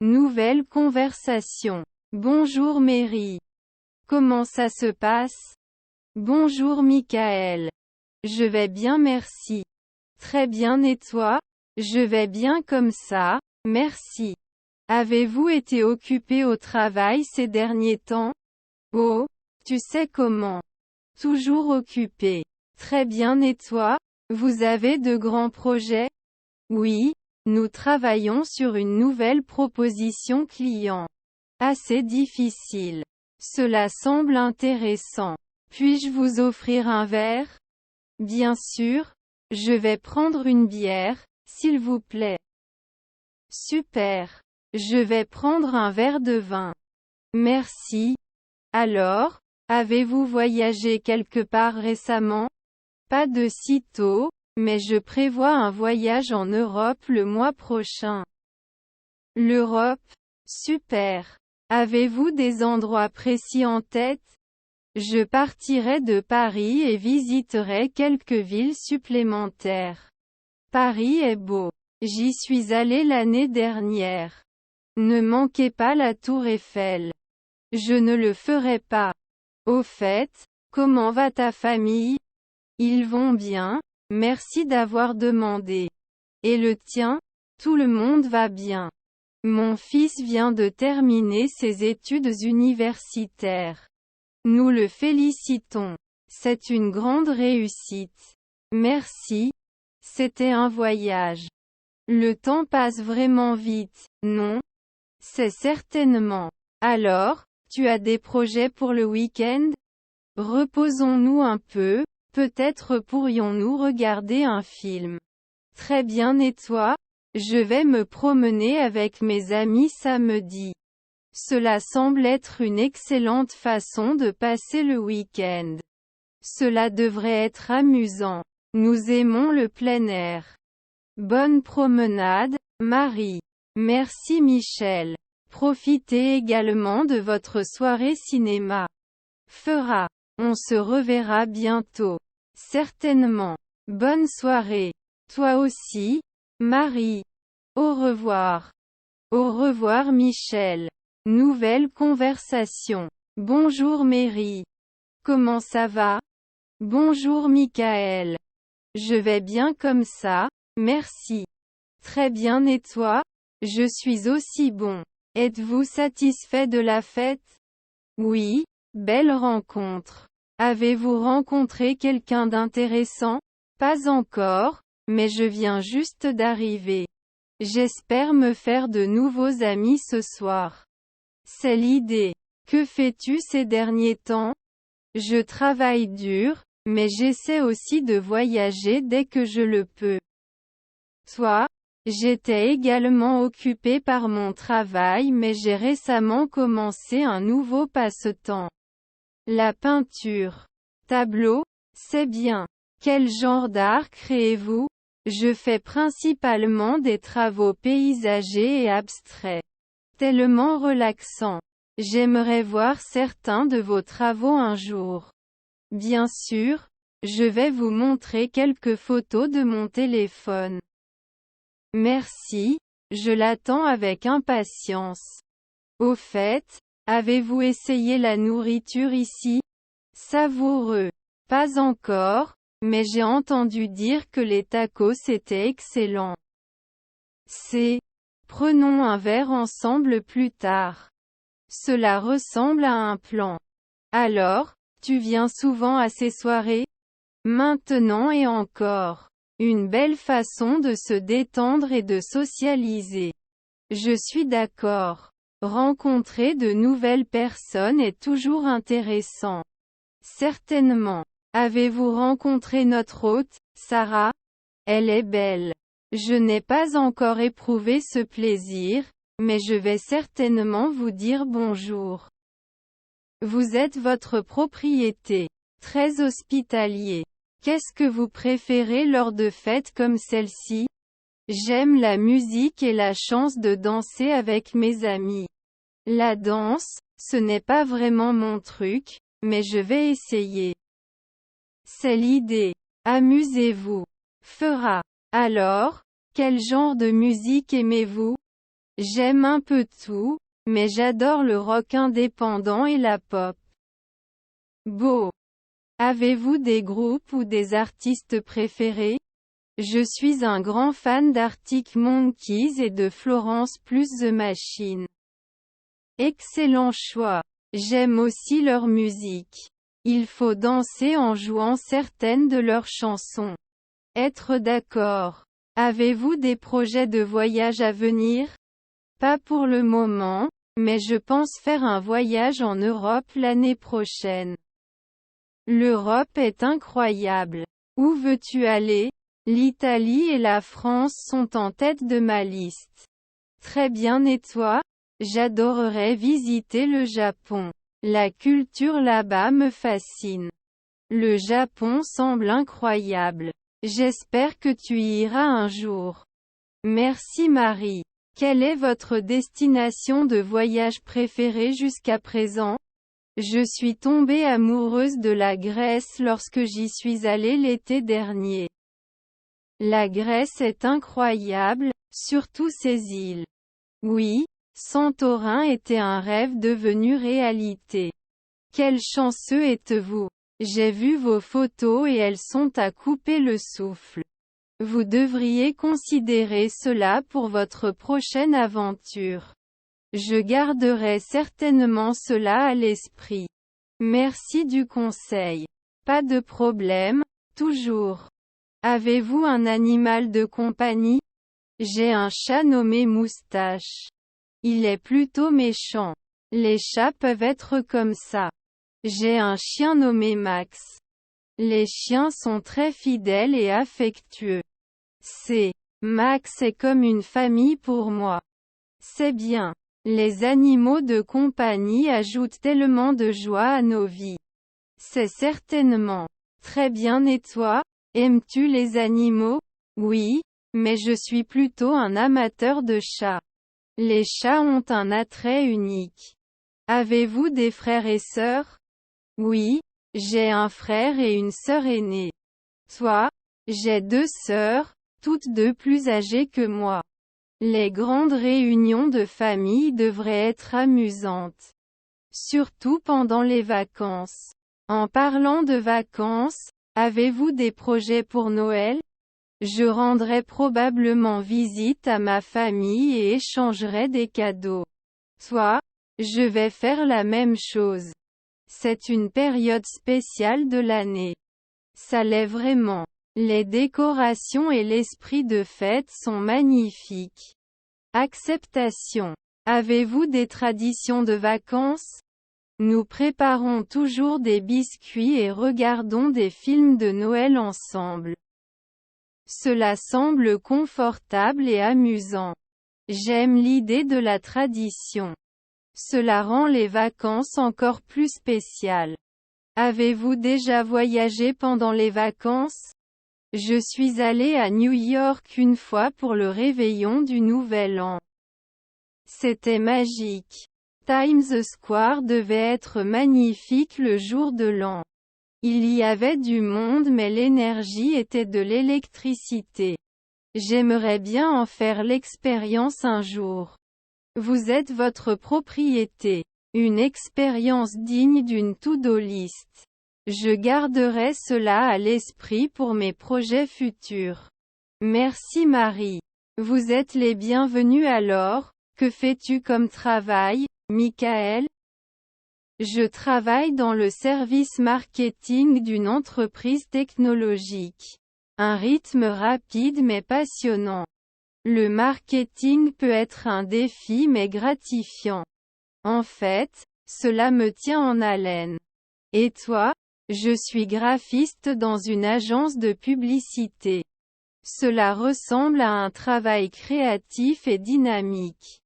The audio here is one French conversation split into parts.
Nouvelle conversation. Bonjour Mary. Comment ça se passe? Bonjour Michael. Je vais bien merci. Très bien et toi? Je vais bien comme ça, merci. Avez-vous été occupé au travail ces derniers temps? Oh, tu sais comment. Toujours occupé. Très bien et toi? Vous avez de grands projets? Oui, nous travaillons sur une nouvelle proposition client. Assez difficile. Cela semble intéressant. Puis-je vous offrir un verre? Bien sûr. Je vais prendre une bière, s'il vous plaît. Super. Je vais prendre un verre de vin. Merci. Alors, avez-vous voyagé quelque part récemment? Pas de sitôt, mais je prévois un voyage en Europe le mois prochain. L'Europe? Super. Avez-vous des endroits précis en tête? Je partirai de Paris et visiterai quelques villes supplémentaires. Paris est beau. J'y suis allé l'année dernière. Ne manquez pas la Tour Eiffel. Je ne le ferai pas. Au fait, comment va ta famille? Ils vont bien, merci d'avoir demandé. Et le tien? Tout le monde va bien. Mon fils vient de terminer ses études universitaires. Nous le félicitons. C'est une grande réussite. Merci. C'était un voyage. Le temps passe vraiment vite, non? C'est certainement. Alors, tu as des projets pour le week-end? Reposons-nous un peu, peut-être pourrions-nous regarder un film. Très bien et toi? Je vais me promener avec mes amis samedi. Cela semble être une excellente façon de passer le week-end. Cela devrait être amusant. Nous aimons le plein air. Bonne promenade, Marie. Merci Michel. Profitez également de votre soirée cinéma. Fera. On se reverra bientôt. Certainement. Bonne soirée. Toi aussi, Marie. Au revoir. Au revoir Michel. Nouvelle conversation. Bonjour Mary. Comment ça va? Bonjour Michael. Je vais bien comme ça, merci. Très bien et toi? Je suis aussi bon. Êtes-vous satisfait de la fête? Oui, belle rencontre. Avez-vous rencontré quelqu'un d'intéressant? Pas encore, mais je viens juste d'arriver. J'espère me faire de nouveaux amis ce soir. C'est l'idée. Que fais-tu ces derniers temps? Je travaille dur, mais j'essaie aussi de voyager dès que je le peux. Toi? J'étais également occupé par mon travail mais j'ai récemment commencé un nouveau passe-temps. La peinture. Tableau? C'est bien. Quel genre d'art créez-vous? Je fais principalement des travaux paysagers et abstraits. Tellement relaxant. J'aimerais voir certains de vos travaux un jour. Bien sûr, je vais vous montrer quelques photos de mon téléphone. Merci, je l'attends avec impatience. Au fait, avez-vous essayé la nourriture ici? Savoureux. Pas encore, mais j'ai entendu dire que les tacos étaient excellents. Prenons un verre ensemble plus tard. Cela ressemble à un plan. Alors, tu viens souvent à ces soirées? Maintenant et encore. Une belle façon de se détendre et de socialiser. Je suis d'accord. Rencontrer de nouvelles personnes est toujours intéressant. Certainement. Avez-vous rencontré notre hôte, Sarah? Elle est belle. Je n'ai pas encore éprouvé ce plaisir, mais je vais certainement vous dire bonjour. Vous êtes votre propriété. Très hospitalier. Qu'est-ce que vous préférez lors de fêtes comme celle-ci? J'aime la musique et la chance de danser avec mes amis. La danse, ce n'est pas vraiment mon truc, mais je vais essayer. C'est l'idée. Amusez-vous. Fera. Alors, quel genre de musique aimez-vous? J'aime un peu tout, mais j'adore le rock indépendant et la pop. Beau. Avez-vous des groupes ou des artistes préférés? Je suis un grand fan d'Arctic Monkeys et de Florence plus The Machine. Excellent choix. J'aime aussi leur musique. Il faut danser en jouant certaines de leurs chansons. Être d'accord. Avez-vous des projets de voyage à venir? Pas pour le moment, mais je pense faire un voyage en Europe l'année prochaine. L'Europe est incroyable. Où veux-tu aller? L'Italie et la France sont en tête de ma liste. Très bien, et toi? J'adorerais visiter le Japon. La culture là-bas me fascine. Le Japon semble incroyable. J'espère que tu y iras un jour. Merci Marie. Quelle est votre destination de voyage préférée jusqu'à présent? Je suis tombée amoureuse de la Grèce lorsque j'y suis allée l'été dernier. La Grèce est incroyable, surtout ses îles. Oui, Santorin était un rêve devenu réalité. Quel chanceux êtes-vous! J'ai vu vos photos et elles sont à couper le souffle. Vous devriez considérer cela pour votre prochaine aventure. Je garderai certainement cela à l'esprit. Merci du conseil. Pas de problème, toujours. Avez-vous un animal de compagnie? J'ai un chat nommé Moustache. Il est plutôt méchant. Les chats peuvent être comme ça. J'ai un chien nommé Max. Les chiens sont très fidèles et affectueux. Max est comme une famille pour moi. C'est bien. Les animaux de compagnie ajoutent tellement de joie à nos vies. C'est certainement. Très bien, et toi? Aimes-tu les animaux? Oui, mais je suis plutôt un amateur de chats. Les chats ont un attrait unique. Avez-vous des frères et sœurs? Oui, j'ai un frère et une sœur aînée. Toi? J'ai 2 sœurs, toutes 2 plus âgées que moi. Les grandes réunions de famille devraient être amusantes. Surtout pendant les vacances. En parlant de vacances, avez-vous des projets pour Noël? Je rendrai probablement visite à ma famille et échangerai des cadeaux. Toi? Je vais faire la même chose. C'est une période spéciale de l'année. Ça l'est vraiment. Les décorations et l'esprit de fête sont magnifiques. Acceptation. Avez-vous des traditions de vacances? Nous préparons toujours des biscuits et regardons des films de Noël ensemble. Cela semble confortable et amusant. J'aime l'idée de la tradition. Cela rend les vacances encore plus spéciales. Avez-vous déjà voyagé pendant les vacances? Je suis allée à New York une fois pour le réveillon du Nouvel An. C'était magique. Times Square devait être magnifique le jour de l'an. Il y avait du monde mais l'énergie était de l'électricité. J'aimerais bien en faire l'expérience un jour. Vous êtes votre propriété. Une expérience digne d'une to-do list. Je garderai cela à l'esprit pour mes projets futurs. Merci Marie. Vous êtes les bienvenus alors. Que fais-tu comme travail, Michael? Je travaille dans le service marketing d'une entreprise technologique. Un rythme rapide mais passionnant. Le marketing peut être un défi mais gratifiant. En fait, cela me tient en haleine. Et toi? Je suis graphiste dans une agence de publicité. Cela ressemble à un travail créatif et dynamique.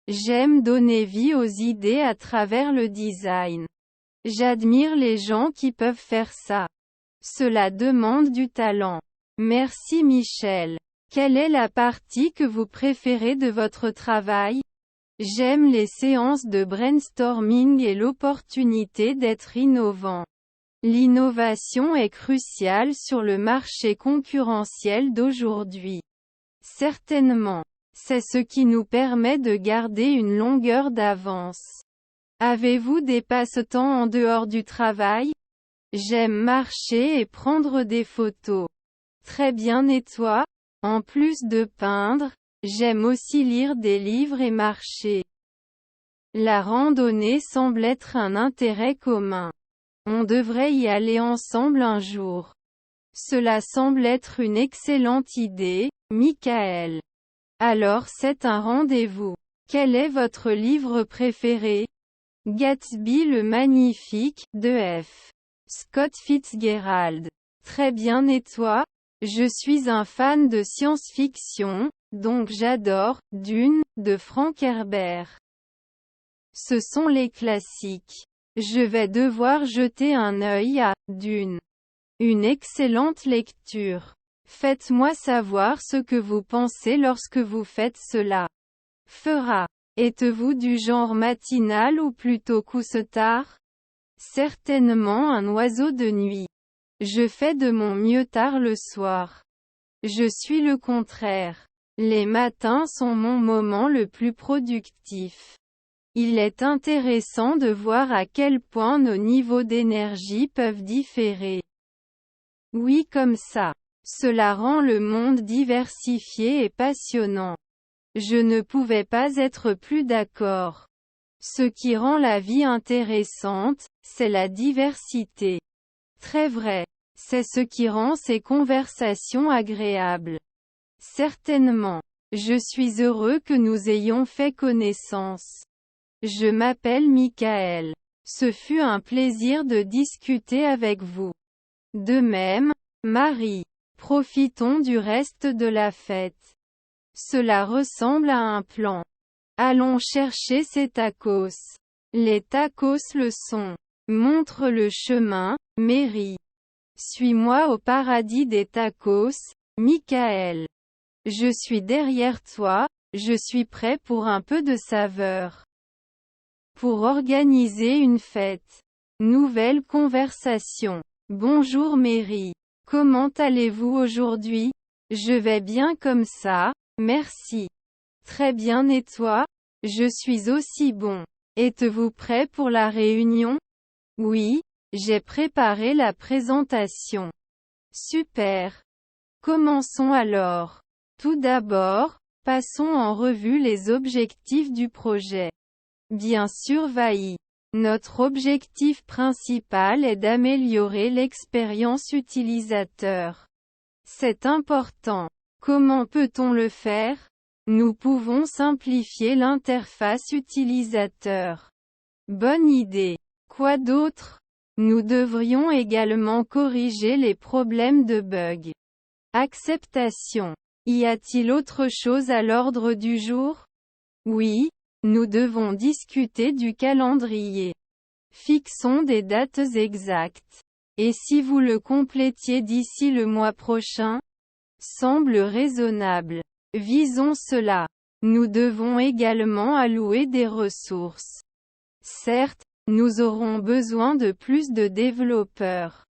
J'aime donner vie aux idées à travers le design. J'admire les gens qui peuvent faire ça. Cela demande du talent. Merci Michel. Quelle est la partie que vous préférez de votre travail? J'aime les séances de brainstorming et l'opportunité d'être innovant. L'innovation est cruciale sur le marché concurrentiel d'aujourd'hui. Certainement. C'est ce qui nous permet de garder une longueur d'avance. Avez-vous des passe-temps en dehors du travail? J'aime marcher et prendre des photos. Très bien, et toi? En plus de peindre, j'aime aussi lire des livres et marcher. La randonnée semble être un intérêt commun. On devrait y aller ensemble un jour. Cela semble être une excellente idée, Michael. Alors c'est un rendez-vous. Quel est votre livre préféré? Gatsby le Magnifique, de F. Scott Fitzgerald. Très bien, et toi? Je suis un fan de science-fiction, donc j'adore Dune, de Frank Herbert. Ce sont les classiques. Je vais devoir jeter un œil à Dune. Une excellente lecture. Faites-moi savoir ce que vous pensez lorsque vous faites cela. Fera. Êtes-vous du genre matinal ou plutôt couche-tard? Certainement un oiseau de nuit. Je fais de mon mieux tard le soir. Je suis le contraire. Les matins sont mon moment le plus productif. Il est intéressant de voir à quel point nos niveaux d'énergie peuvent différer. Oui, comme ça. Cela rend le monde diversifié et passionnant. Je ne pouvais pas être plus d'accord. Ce qui rend la vie intéressante, c'est la diversité. Très vrai. C'est ce qui rend ces conversations agréables. Certainement. Je suis heureux que nous ayons fait connaissance. Je m'appelle Michael. Ce fut un plaisir de discuter avec vous. De même, Marie. Profitons du reste de la fête. Cela ressemble à un plan. Allons chercher ces tacos. Les tacos le sont. Montre le chemin, Mary. Suis-moi au paradis des tacos, Michael. Je suis derrière toi, je suis prêt pour un peu de saveur. Pour organiser une fête. Nouvelle conversation. Bonjour Mary. Comment allez-vous aujourd'hui? Je vais bien comme ça, merci. Très bien, et toi? Je suis aussi bon. Êtes-vous prêt pour la réunion? Oui, j'ai préparé la présentation. Super. Commençons alors. Tout d'abord, passons en revue les objectifs du projet. Bien sûr, Vaï. Notre objectif principal est d'améliorer l'expérience utilisateur. C'est important. Comment peut-on le faire? Nous pouvons simplifier l'interface utilisateur. Bonne idée. Quoi d'autre? Nous devrions également corriger les problèmes de bugs. Acceptation. Y a-t-il autre chose à l'ordre du jour? Oui, nous devons discuter du calendrier. Fixons des dates exactes. Et si vous le complétiez d'ici le mois prochain? Semble raisonnable. Visons cela. Nous devons également allouer des ressources. Certes, nous aurons besoin de plus de développeurs.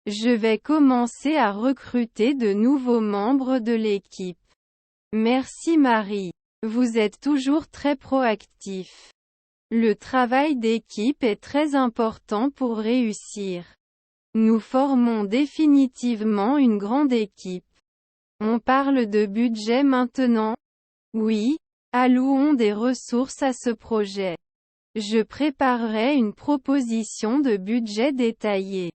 Je vais commencer à recruter de nouveaux membres de l'équipe. Merci Marie. Vous êtes toujours très proactif. Le travail d'équipe est très important pour réussir. Nous formons définitivement une grande équipe. On parle de budget maintenant? Oui, allouons des ressources à ce projet. Je préparerai une proposition de budget détaillée.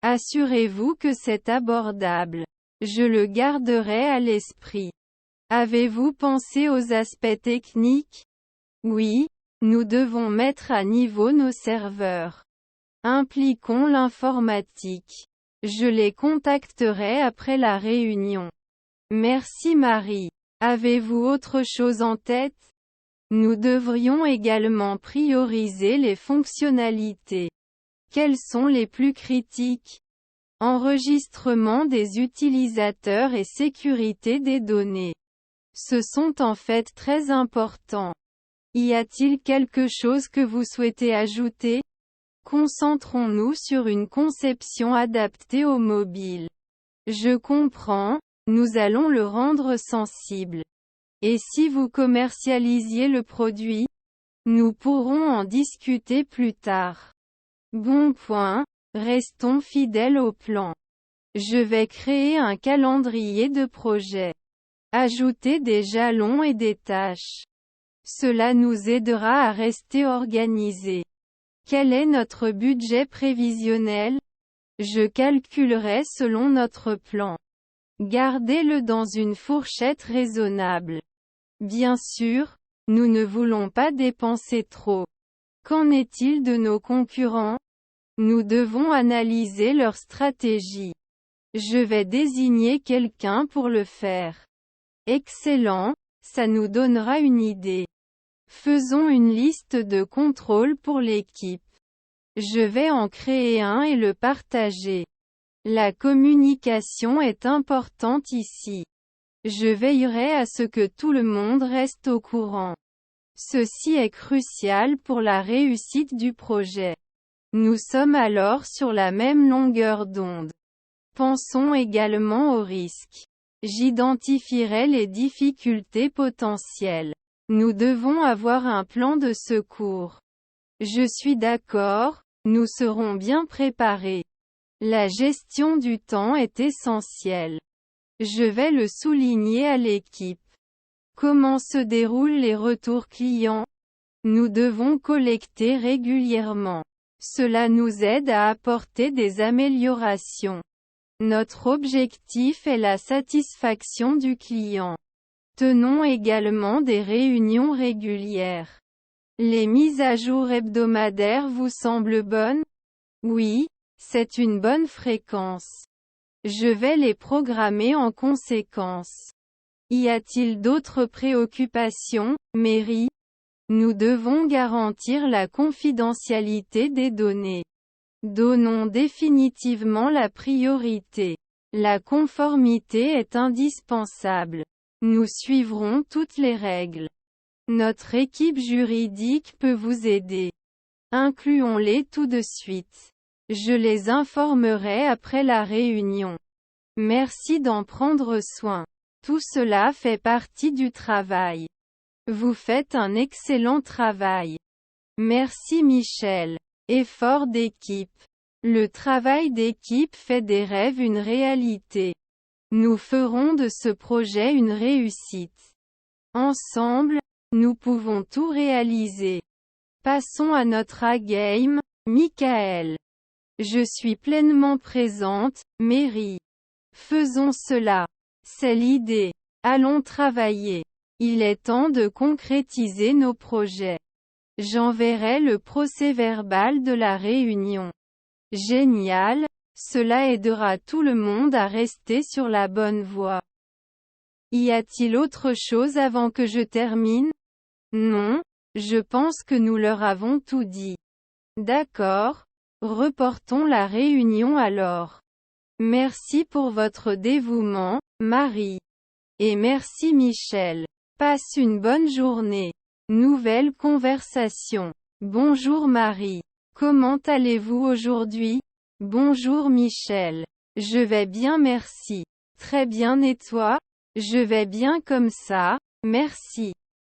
Assurez-vous que c'est abordable. Je le garderai à l'esprit. Avez-vous pensé aux aspects techniques? Oui, nous devons mettre à niveau nos serveurs. Impliquons l'informatique. Je les contacterai après la réunion. Merci Marie. Avez-vous autre chose en tête? Nous devrions également prioriser les fonctionnalités. Quelles sont les plus critiques? Enregistrement des utilisateurs et sécurité des données. Ce sont en fait très importants. Y a-t-il quelque chose que vous souhaitez ajouter? Concentrons-nous sur une conception adaptée au mobile. Je comprends, nous allons le rendre sensible. Et si vous commercialisiez le produit? Nous pourrons en discuter plus tard. Bon point, restons fidèles au plan. Je vais créer un calendrier de projet. Ajouter des jalons et des tâches. Cela nous aidera à rester organisés. Quel est notre budget prévisionnel? Je calculerai selon notre plan. Gardez-le dans une fourchette raisonnable. Bien sûr, nous ne voulons pas dépenser trop. Qu'en est-il de nos concurrents? Nous devons analyser leur stratégie. Je vais désigner quelqu'un pour le faire. Excellent, ça nous donnera une idée. Faisons une liste de contrôle pour l'équipe. Je vais en créer un et le partager. La communication est importante ici. Je veillerai à ce que tout le monde reste au courant. Ceci est crucial pour la réussite du projet. Nous sommes alors sur la même longueur d'onde. Pensons également aux risques. J'identifierai les difficultés potentielles. Nous devons avoir un plan de secours. Je suis d'accord, nous serons bien préparés. La gestion du temps est essentielle. Je vais le souligner à l'équipe. Comment se déroulent les retours clients? Nous devons collecter régulièrement. Cela nous aide à apporter des améliorations. Notre objectif est la satisfaction du client. Tenons également des réunions régulières. Les mises à jour hebdomadaires vous semblent bonnes? Oui, c'est une bonne fréquence. Je vais les programmer en conséquence. Y a-t-il d'autres préoccupations, Mary? Nous devons garantir la confidentialité des données. Donnons définitivement la priorité. La conformité est indispensable. Nous suivrons toutes les règles. Notre équipe juridique peut vous aider. Incluons-les tout de suite. Je les informerai après la réunion. Merci d'en prendre soin. Tout cela fait partie du travail. Vous faites un excellent travail. Merci Michel. Effort d'équipe. Le travail d'équipe fait des rêves une réalité. Nous ferons de ce projet une réussite. Ensemble, nous pouvons tout réaliser. Passons à notre A-game, Michael. Je suis pleinement présente, Mary. Faisons cela. C'est l'idée. Allons travailler. Il est temps de concrétiser nos projets. J'enverrai le procès-verbal de la réunion. Génial, cela aidera tout le monde à rester sur la bonne voie. Y a-t-il autre chose avant que je termine? Non, je pense que nous leur avons tout dit. D'accord, reportons la réunion alors. Merci pour votre dévouement, Marie. Et merci Michel. Passe une bonne journée. Nouvelle conversation. Bonjour Marie. Comment allez-vous aujourd'hui? Bonjour Michel. Je vais bien merci. Très bien et toi? Je vais bien comme ça, merci.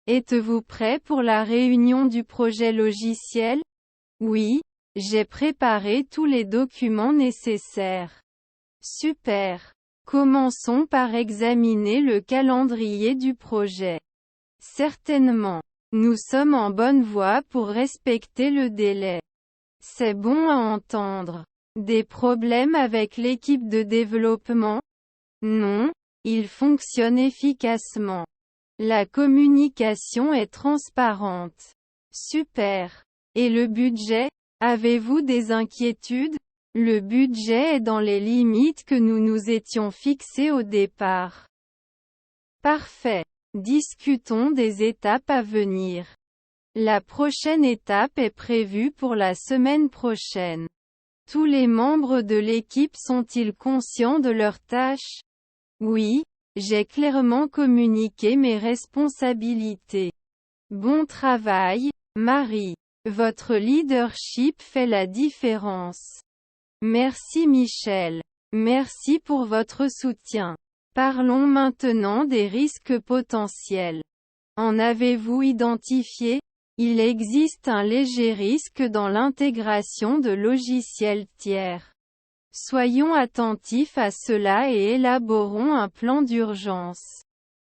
Êtes-vous prêt pour la réunion du projet logiciel? Oui, j'ai préparé tous les documents nécessaires. Super. Commençons par examiner le calendrier du projet. Certainement. Nous sommes en bonne voie pour respecter le délai. C'est bon à entendre. Des problèmes avec l'équipe de développement? Non, il fonctionne efficacement. La communication est transparente. Super. Et le budget? Avez-vous des inquiétudes? Le budget est dans les limites que nous nous étions fixées au départ. Parfait. Discutons des étapes à venir. La prochaine étape est prévue pour la semaine prochaine. Tous les membres de l'équipe sont-ils conscients de leurs tâches? Oui, j'ai clairement communiqué mes responsabilités. Bon travail, Marie. Votre leadership fait la différence. Merci Michel. Merci pour votre soutien. Parlons maintenant des risques potentiels. En avez-vous identifié? Il existe un léger risque dans l'intégration de logiciels tiers. Soyons attentifs à cela et élaborons un plan d'urgence.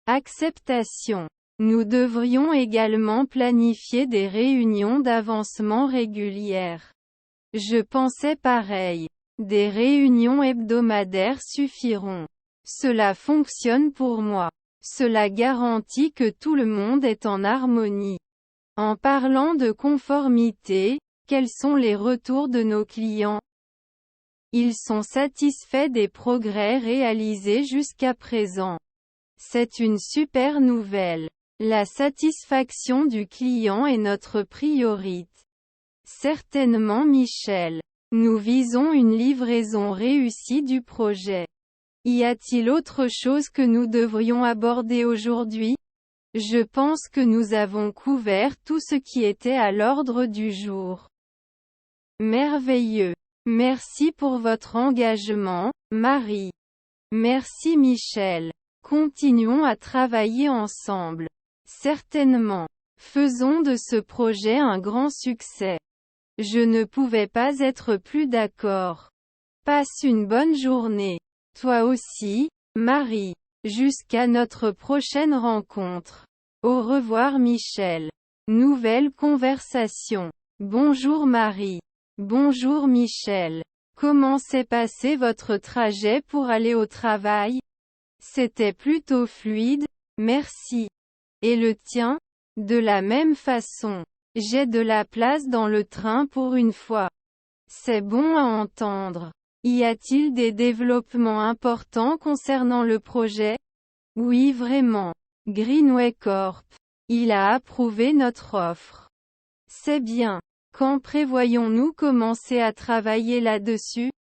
Acceptation. Nous devrions également planifier des réunions d'avancement régulières. Je pensais pareil. Des réunions hebdomadaires suffiront. Cela fonctionne pour moi. Cela garantit que tout le monde est en harmonie. En parlant de conformité, quels sont les retours de nos clients? Ils sont satisfaits des progrès réalisés jusqu'à présent. C'est une super nouvelle. La satisfaction du client est notre priorité. Certainement Michel. Nous visons une livraison réussie du projet. Y a-t-il autre chose que nous devrions aborder aujourd'hui? Je pense que nous avons couvert tout ce qui était à l'ordre du jour. Merveilleux. Merci pour votre engagement, Marie. Merci Michel. Continuons à travailler ensemble. Certainement. Faisons de ce projet un grand succès. Je ne pouvais pas être plus d'accord. Passe une bonne journée. Toi aussi, Marie. Jusqu'à notre prochaine rencontre. Au revoir Michel. Nouvelle conversation. Bonjour Marie. Bonjour Michel. Comment s'est passé votre trajet pour aller au travail? C'était plutôt fluide, merci. Et le tien? De la même façon. J'ai de la place dans le train pour une fois. C'est bon à entendre. Y a-t-il des développements importants concernant le projet? Oui vraiment. Greenway Corp. Il a approuvé notre offre. C'est bien. Quand prévoyons-nous commencer à travailler là-dessus?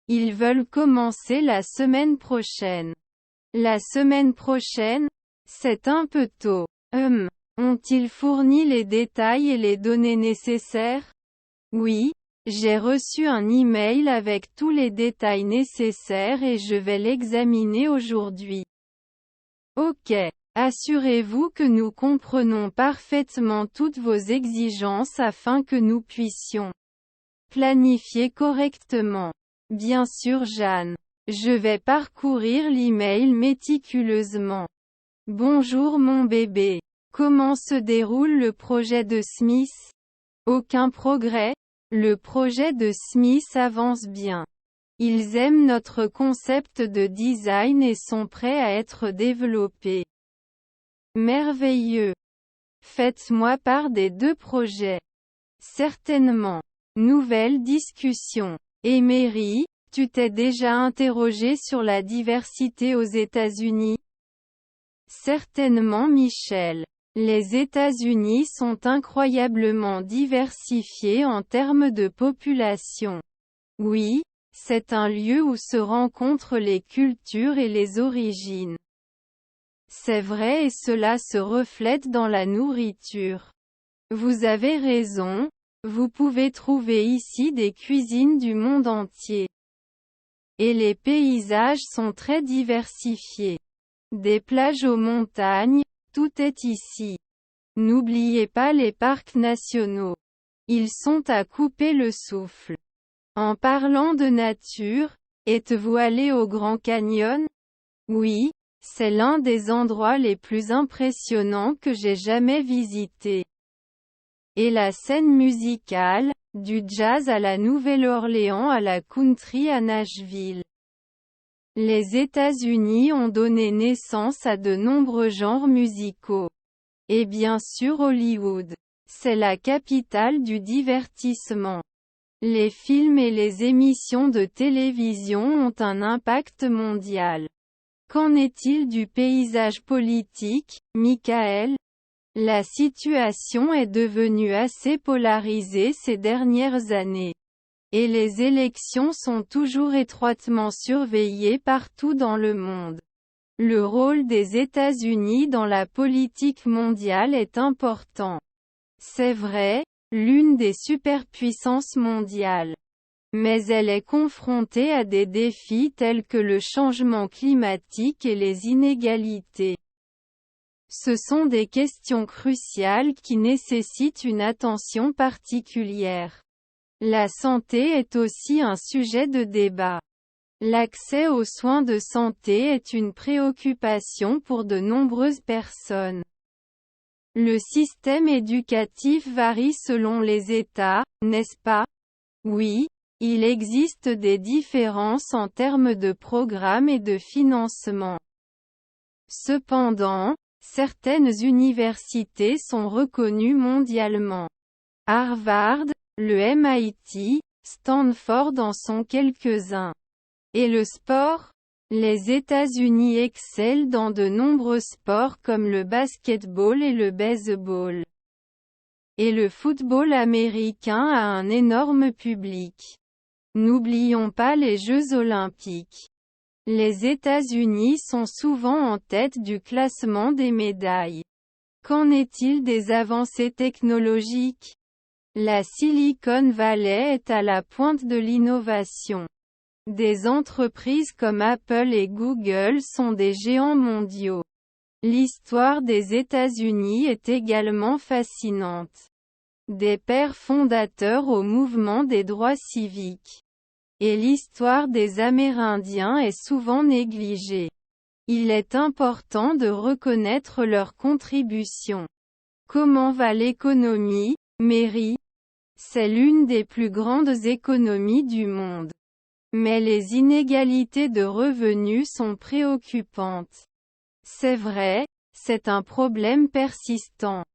Ils veulent commencer la semaine prochaine. La semaine prochaine? C'est un peu tôt. Ont-ils fourni les détails et les données nécessaires? Oui. J'ai reçu un email avec tous les détails nécessaires et je vais l'examiner aujourd'hui. Ok. Assurez-vous que nous comprenons parfaitement toutes vos exigences afin que nous puissions planifier correctement. Bien sûr Jeanne. Je vais parcourir l'email méticuleusement. Bonjour mon bébé. Comment se déroule le projet de Smith? Aucun progrès? Le projet de Smith avance bien. Ils aiment notre concept de design et sont prêts à être développés. Merveilleux. Faites-moi part des deux projets. Certainement. Nouvelle discussion. Emery, tu t'es déjà interrogé sur la diversité aux États-Unis? Certainement Michel. Les États-Unis sont incroyablement diversifiés en termes de population. Oui, c'est un lieu où se rencontrent les cultures et les origines. C'est vrai et cela se reflète dans la nourriture. Vous avez raison, vous pouvez trouver ici des cuisines du monde entier. Et les paysages sont très diversifiés. Des plages aux montagnes, tout est ici. N'oubliez pas les parcs nationaux. Ils sont à couper le souffle. En parlant de nature, êtes-vous allé au Grand Canyon? Oui, c'est l'un des endroits les plus impressionnants que j'ai jamais visités. Et la scène musicale, du jazz à la Nouvelle-Orléans à la country à Nashville. Les États-Unis ont donné naissance à de nombreux genres musicaux. Et bien sûr Hollywood. C'est la capitale du divertissement. Les films et les émissions de télévision ont un impact mondial. Qu'en est-il du paysage politique, Michael? La situation est devenue assez polarisée ces dernières années. Et les élections sont toujours étroitement surveillées partout dans le monde. Le rôle des États-Unis dans la politique mondiale est important. C'est vrai, l'une des superpuissances mondiales. Mais elle est confrontée à des défis tels que le changement climatique et les inégalités. Ce sont des questions cruciales qui nécessitent une attention particulière. La santé est aussi un sujet de débat. L'accès aux soins de santé est une préoccupation pour de nombreuses personnes. Le système éducatif varie selon les États, n'est-ce pas? Oui, il existe des différences en termes de programmes et de financement. Cependant, certaines universités sont reconnues mondialement. Harvard, le MIT, Stanford en sont quelques-uns. Et le sport? Les États-Unis excellent dans de nombreux sports comme le basketball et le baseball. Et le football américain a un énorme public. N'oublions pas les Jeux olympiques. Les États-Unis sont souvent en tête du classement des médailles. Qu'en est-il des avancées technologiques? La Silicon Valley est à la pointe de l'innovation. Des entreprises comme Apple et Google sont des géants mondiaux. L'histoire des États-Unis est également fascinante. Des pères fondateurs au mouvement des droits civiques. Et l'histoire des Amérindiens est souvent négligée. Il est important de reconnaître leurs contributions. Comment va l'économie, Mary? C'est l'une des plus grandes économies du monde. Mais les inégalités de revenus sont préoccupantes. C'est vrai, c'est un problème persistant.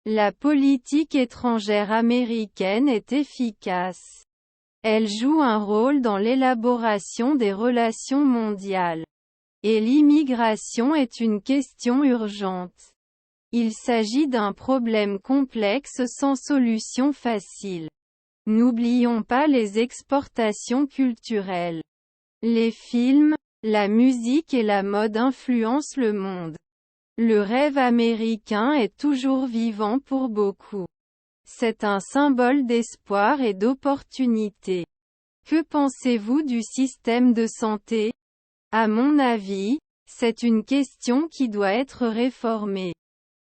La politique étrangère américaine est efficace. Elle joue un rôle dans l'élaboration des relations mondiales. Et l'immigration est une question urgente. Il s'agit d'un problème complexe sans solution facile. N'oublions pas les exportations culturelles. Les films, la musique et la mode influencent le monde. Le rêve américain est toujours vivant pour beaucoup. C'est un symbole d'espoir et d'opportunité. Que pensez-vous du système de santé? À mon avis, c'est une question qui doit être réformée.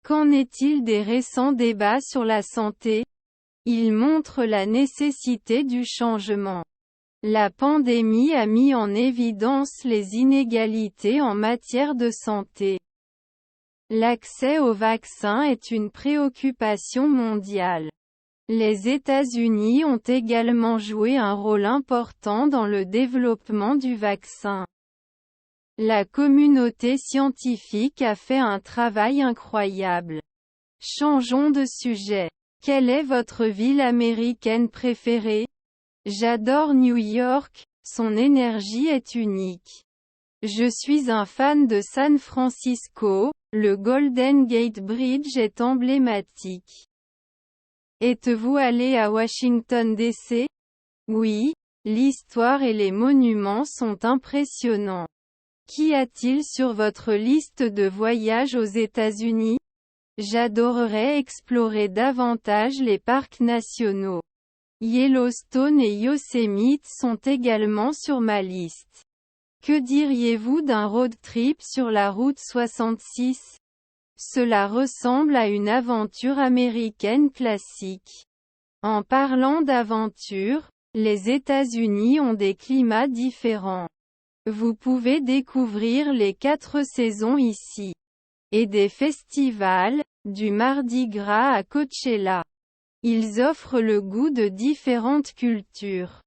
Qu'en est-il des récents débats sur la santé? Ils montrent la nécessité du changement. La pandémie a mis en évidence les inégalités en matière de santé. L'accès aux vaccins est une préoccupation mondiale. Les États-Unis ont également joué un rôle important dans le développement du vaccin. La communauté scientifique a fait un travail incroyable. Changeons de sujet. Quelle est votre ville américaine préférée? J'adore New York, son énergie est unique. Je suis un fan de San Francisco, le Golden Gate Bridge est emblématique. Êtes-vous allé à Washington DC? Oui, l'histoire et les monuments sont impressionnants. Qu'y a-t-il sur votre liste de voyages aux États-Unis? J'adorerais explorer davantage les parcs nationaux. Yellowstone et Yosemite sont également sur ma liste. Que diriez-vous d'un road trip sur la route 66? Cela ressemble à une aventure américaine classique. En parlant d'aventure, les États-Unis ont des climats différents. Vous pouvez découvrir les 4 saisons ici. Et des festivals, du Mardi Gras à Coachella. Ils offrent le goût de différentes cultures.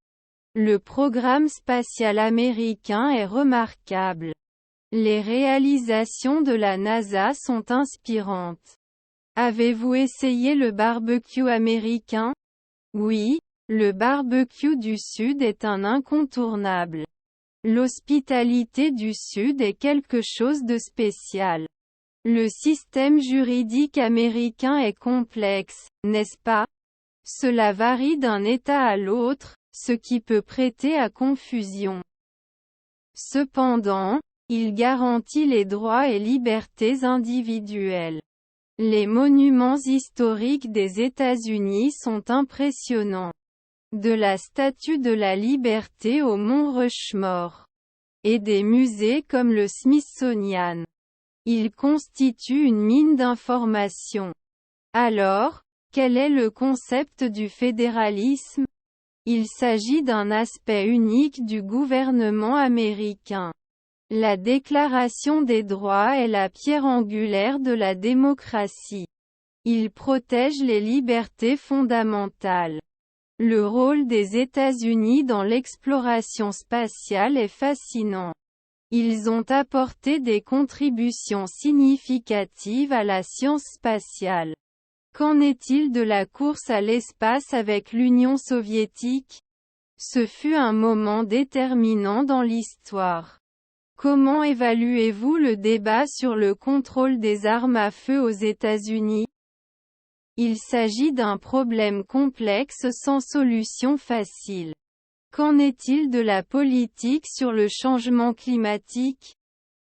Le programme spatial américain est remarquable. Les réalisations de la NASA sont inspirantes. Avez-vous essayé le barbecue américain? Oui, le barbecue du Sud est un incontournable. L'hospitalité du Sud est quelque chose de spécial. Le système juridique américain est complexe, n'est-ce pas? Cela varie d'un État à l'autre, ce qui peut prêter à confusion. Cependant, il garantit les droits et libertés individuelles. Les monuments historiques des États-Unis sont impressionnants. de la Statue de la Liberté au mont Rushmore, et des musées comme le Smithsonian. Il constitue une mine d'informations. Alors, quel est le concept du fédéralisme? Il s'agit d'un aspect unique du gouvernement américain. La Déclaration des droits est la pierre angulaire de la démocratie. Il protège les libertés fondamentales. Le rôle des États-Unis dans l'exploration spatiale est fascinant. Ils ont apporté des contributions significatives à la science spatiale. Qu'en est-il de la course à l'espace avec l'Union soviétique? Ce fut un moment déterminant dans l'histoire. Comment évaluez-vous le débat sur le contrôle des armes à feu aux États-Unis? Il s'agit d'un problème complexe sans solution facile. Qu'en est-il de la politique sur le changement climatique?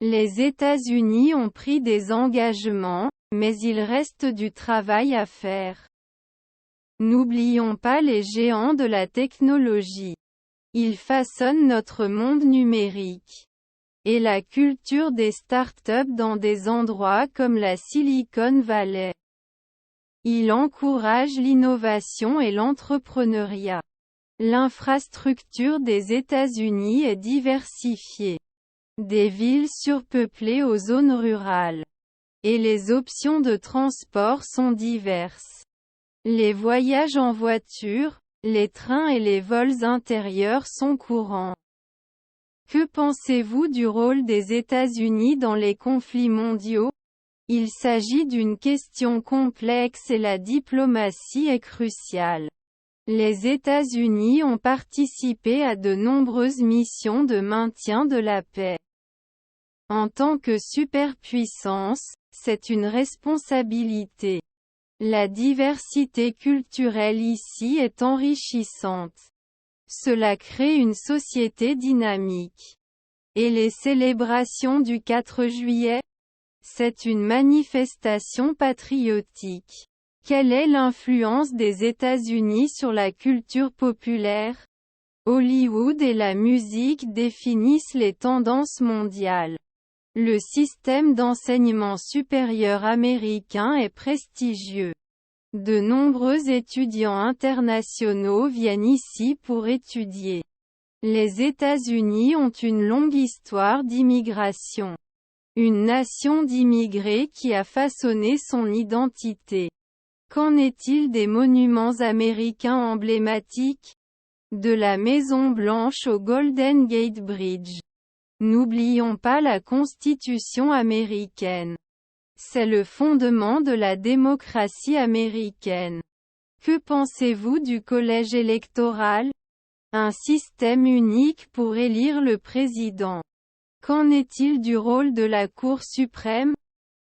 Les États-Unis ont pris des engagements, mais il reste du travail à faire. N'oublions pas les géants de la technologie. Ils façonnent notre monde numérique. Et la culture des start-up dans des endroits comme la Silicon Valley. Ils encouragent l'innovation et l'entrepreneuriat. L'infrastructure des États-Unis est diversifiée. Des villes surpeuplées aux zones rurales. Et les options de transport sont diverses. Les voyages en voiture, les trains et les vols intérieurs sont courants. Que pensez-vous du rôle des États-Unis dans les conflits mondiaux? Il s'agit d'une question complexe et la diplomatie est cruciale. Les États-Unis ont participé à de nombreuses missions de maintien de la paix. En tant que superpuissance, c'est une responsabilité. La diversité culturelle ici est enrichissante. Cela crée une société dynamique. Et les célébrations du 4 juillet? C'est une manifestation patriotique. Quelle est l'influence des États-Unis sur la culture populaire? Hollywood et la musique définissent les tendances mondiales. Le système d'enseignement supérieur américain est prestigieux. De nombreux étudiants internationaux viennent ici pour étudier. Les États-Unis ont une longue histoire d'immigration. Une nation d'immigrés qui a façonné son identité. Qu'en est-il des monuments américains emblématiques? De la Maison Blanche au Golden Gate Bridge. N'oublions pas la Constitution américaine. C'est le fondement de la démocratie américaine. Que pensez-vous du collège électoral? Un système unique pour élire le président. Qu'en est-il du rôle de la Cour suprême?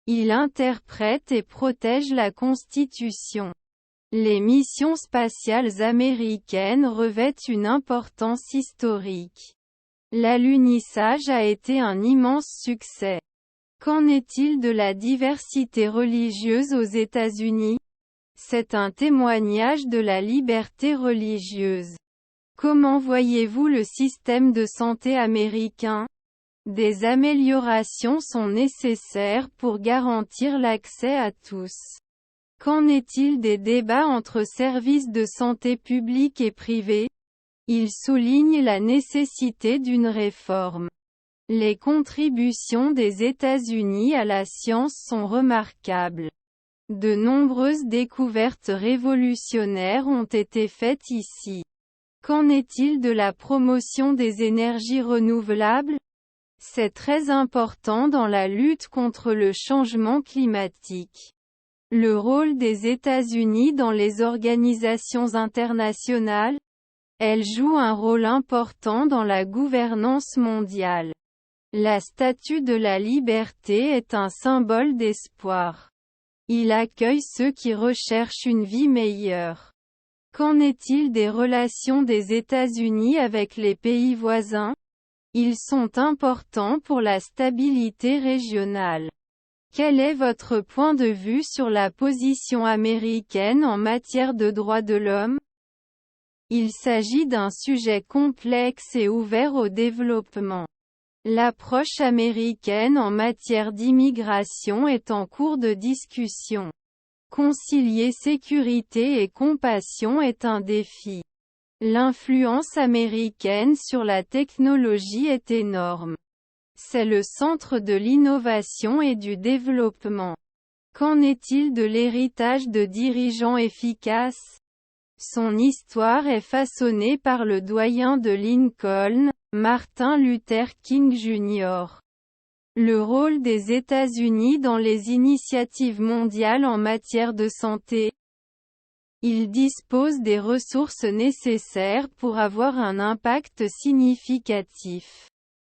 Il interprète et protège la Constitution. Les missions spatiales américaines revêtent une importance historique. L'alunissage a été un immense succès. Qu'en est-il de la diversité religieuse aux États-Unis? C'est un témoignage de la liberté religieuse. Comment voyez-vous le système de santé américain? Des améliorations sont nécessaires pour garantir l'accès à tous. Qu'en est-il des débats entre services de santé publics et privés? Ils soulignent la nécessité d'une réforme. Les contributions des États-Unis à la science sont remarquables. De nombreuses découvertes révolutionnaires ont été faites ici. Qu'en est-il de la promotion des énergies renouvelables? C'est très important dans la lutte contre le changement climatique. Le rôle des États-Unis dans les organisations internationales? Elles jouent un rôle important dans la gouvernance mondiale. La Statue de la Liberté est un symbole d'espoir. Il accueille ceux qui recherchent une vie meilleure. Qu'en est-il des relations des États-Unis avec les pays voisins? Ils sont importants pour la stabilité régionale. Quel est votre point de vue sur la position américaine en matière de droits de l'homme? Il s'agit d'un sujet complexe et ouvert au développement. L'approche américaine en matière d'immigration est en cours de discussion. Concilier sécurité et compassion est un défi. L'influence américaine sur la technologie est énorme. C'est le centre de l'innovation et du développement. Qu'en est-il de l'héritage de dirigeants efficaces? Son histoire est façonnée par le doyen de Lincoln, Martin Luther King Jr. Le rôle des États-Unis dans les initiatives mondiales en matière de santé. Ils disposent des ressources nécessaires pour avoir un impact significatif.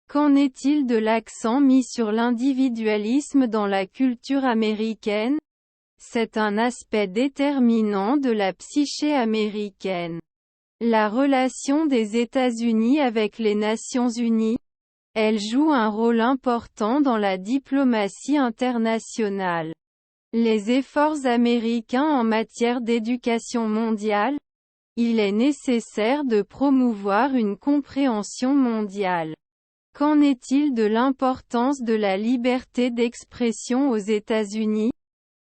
Qu'en est-il de l'accent mis sur l'individualisme dans la culture américaine? C'est un aspect déterminant de la psyché américaine. La relation des États-Unis avec les Nations Unies. Elle joue un rôle important dans la diplomatie internationale. Les efforts américains en matière d'éducation mondiale. Il est nécessaire de promouvoir une compréhension mondiale. Qu'en est-il de l'importance de la liberté d'expression aux États-Unis?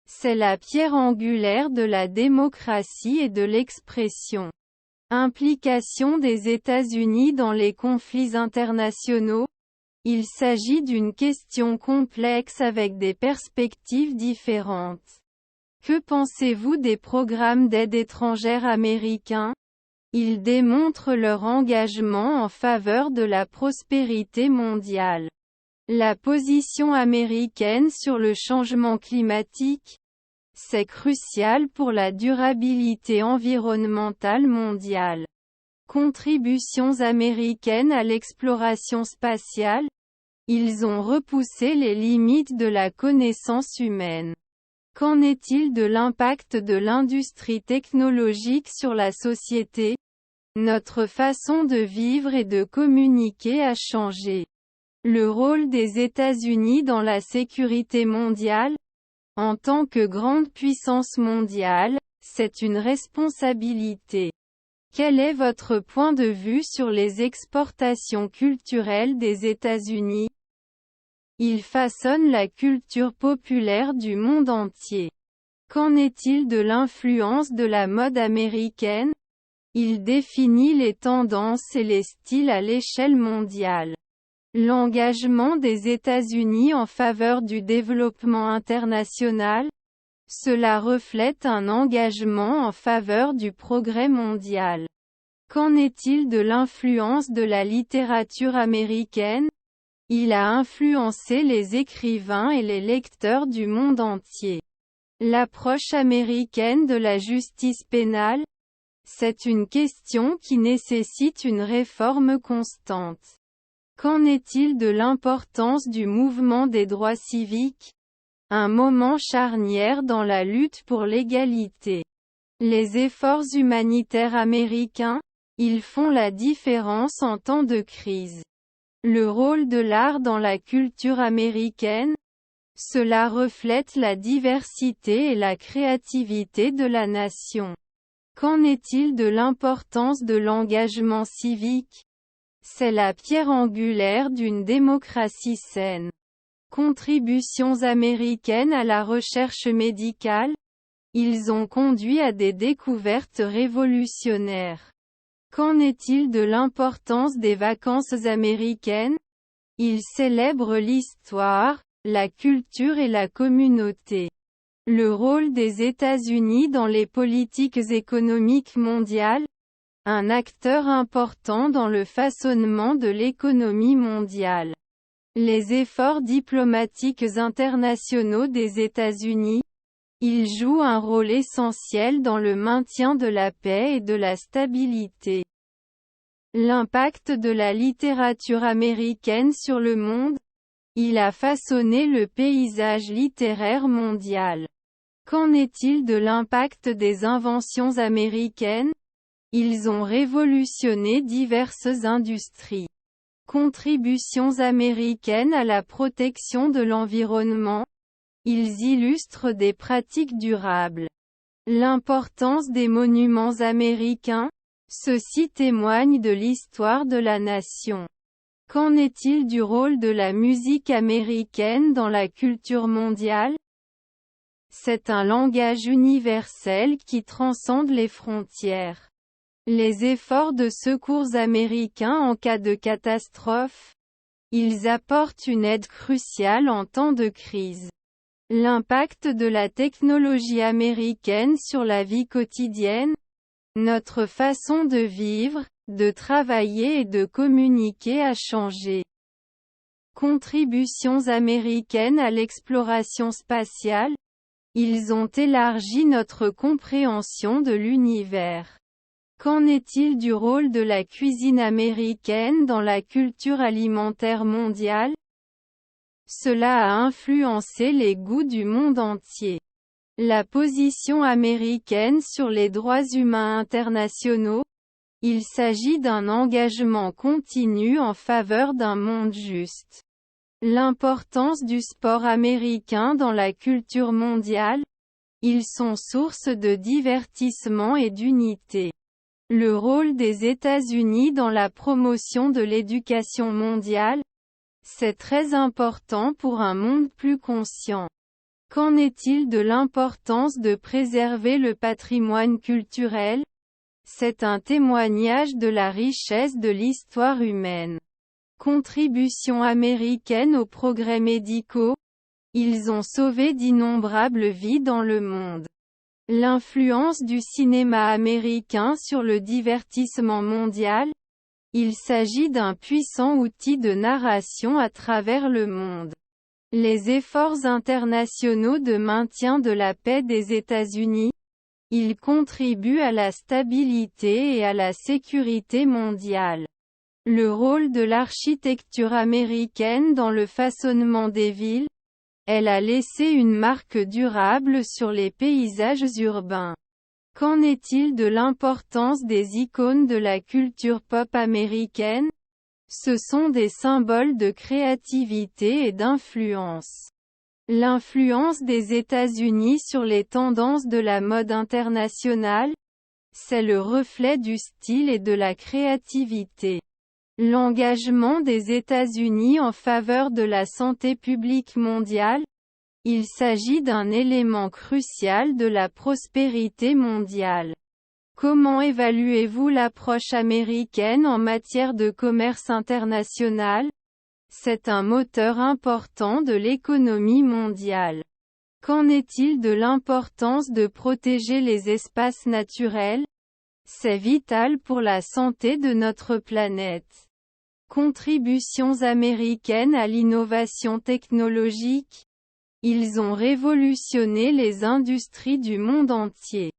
C'est la pierre angulaire de la démocratie et de l'expression. Implication des États-Unis dans les conflits internationaux. Il s'agit d'une question complexe avec des perspectives différentes. Que pensez-vous des programmes d'aide étrangère américains? Ils démontrent leur engagement en faveur de la prospérité mondiale. La position américaine sur le changement climatique. C'est crucial pour la durabilité environnementale mondiale. Contributions américaines à l'exploration spatiale. Ils ont repoussé les limites de la connaissance humaine. Qu'en est-il de l'impact de l'industrie technologique sur la société? Notre façon de vivre et de communiquer a changé. Le rôle des États-Unis dans la sécurité mondiale? En tant que grande puissance mondiale, c'est une responsabilité. Quel est votre point de vue sur les exportations culturelles des États-Unis? Ils façonnent la culture populaire du monde entier. Qu'en est-il de l'influence de la mode américaine? Il définit les tendances et les styles à l'échelle mondiale. L'engagement des États-Unis en faveur du développement international? Cela reflète un engagement en faveur du progrès mondial. Qu'en est-il de l'influence de la littérature américaine? Il a influencé les écrivains et les lecteurs du monde entier. L'approche américaine de la justice pénale? C'est une question qui nécessite une réforme constante. Qu'en est-il de l'importance du mouvement des droits civiques? Un moment charnière dans la lutte pour l'égalité. Les efforts humanitaires américains? Ils font la différence en temps de crise. Le rôle de l'art dans la culture américaine? Cela reflète la diversité et la créativité de la nation. Qu'en est-il de l'importance de l'engagement civique? C'est la pierre angulaire d'une démocratie saine. Contributions américaines à la recherche médicale? Ils ont conduit à des découvertes révolutionnaires. Qu'en est-il de l'importance des vacances américaines? Ils célèbrent l'histoire, la culture et la communauté. Le rôle des États-Unis dans les politiques économiques mondiales? Un acteur important dans le façonnement de l'économie mondiale. Les efforts diplomatiques internationaux des États-Unis? Ils jouent un rôle essentiel dans le maintien de la paix et de la stabilité. L'impact de la littérature américaine sur le monde? Il a façonné le paysage littéraire mondial. Qu'en est-il de l'impact des inventions américaines? Ils ont révolutionné diverses industries. Contributions américaines à la protection de l'environnement? Ils illustrent des pratiques durables. L'importance des monuments américains? Ceci témoigne de l'histoire de la nation. Qu'en est-il du rôle de la musique américaine dans la culture mondiale? C'est un langage universel qui transcende les frontières. Les efforts de secours américains en cas de catastrophe. Ils apportent une aide cruciale en temps de crise. L'impact de la technologie américaine sur la vie quotidienne. Notre façon de vivre, de travailler et de communiquer a changé. Contributions américaines à l'exploration spatiale. Ils ont élargi notre compréhension de l'univers. Qu'en est-il du rôle de la cuisine américaine dans la culture alimentaire mondiale? Cela a influencé les goûts du monde entier. La position américaine sur les droits humains internationaux. Il s'agit d'un engagement continu en faveur d'un monde juste. L'importance du sport américain dans la culture mondiale. Ils sont source de divertissement et d'unité. Le rôle des États-Unis dans la promotion de l'éducation mondiale. C'est très important pour un monde plus conscient. Qu'en est-il de l'importance de préserver le patrimoine culturel? C'est un témoignage de la richesse de l'histoire humaine. Contribution américaine aux progrès médicaux. Ils ont sauvé d'innombrables vies dans le monde. L'influence du cinéma américain sur le divertissement mondial. Il s'agit d'un puissant outil de narration à travers le monde. Les efforts internationaux de maintien de la paix des États-Unis. Ils contribuent à la stabilité et à la sécurité mondiale. Le rôle de l'architecture américaine dans le façonnement des villes. Elle a laissé une marque durable sur les paysages urbains. Qu'en est-il de l'importance des icônes de la culture pop américaine? Ce sont des symboles de créativité et d'influence. L'influence des États-Unis sur les tendances de la mode internationale. C'est le reflet du style et de la créativité. L'engagement des États-Unis en faveur de la santé publique mondiale. Il s'agit d'un élément crucial de la prospérité mondiale. Comment évaluez-vous l'approche américaine en matière de commerce international? C'est un moteur important de l'économie mondiale. Qu'en est-il de l'importance de protéger les espaces naturels? C'est vital pour la santé de notre planète. Contributions américaines à l'innovation technologique. Ils ont révolutionné les industries du monde entier.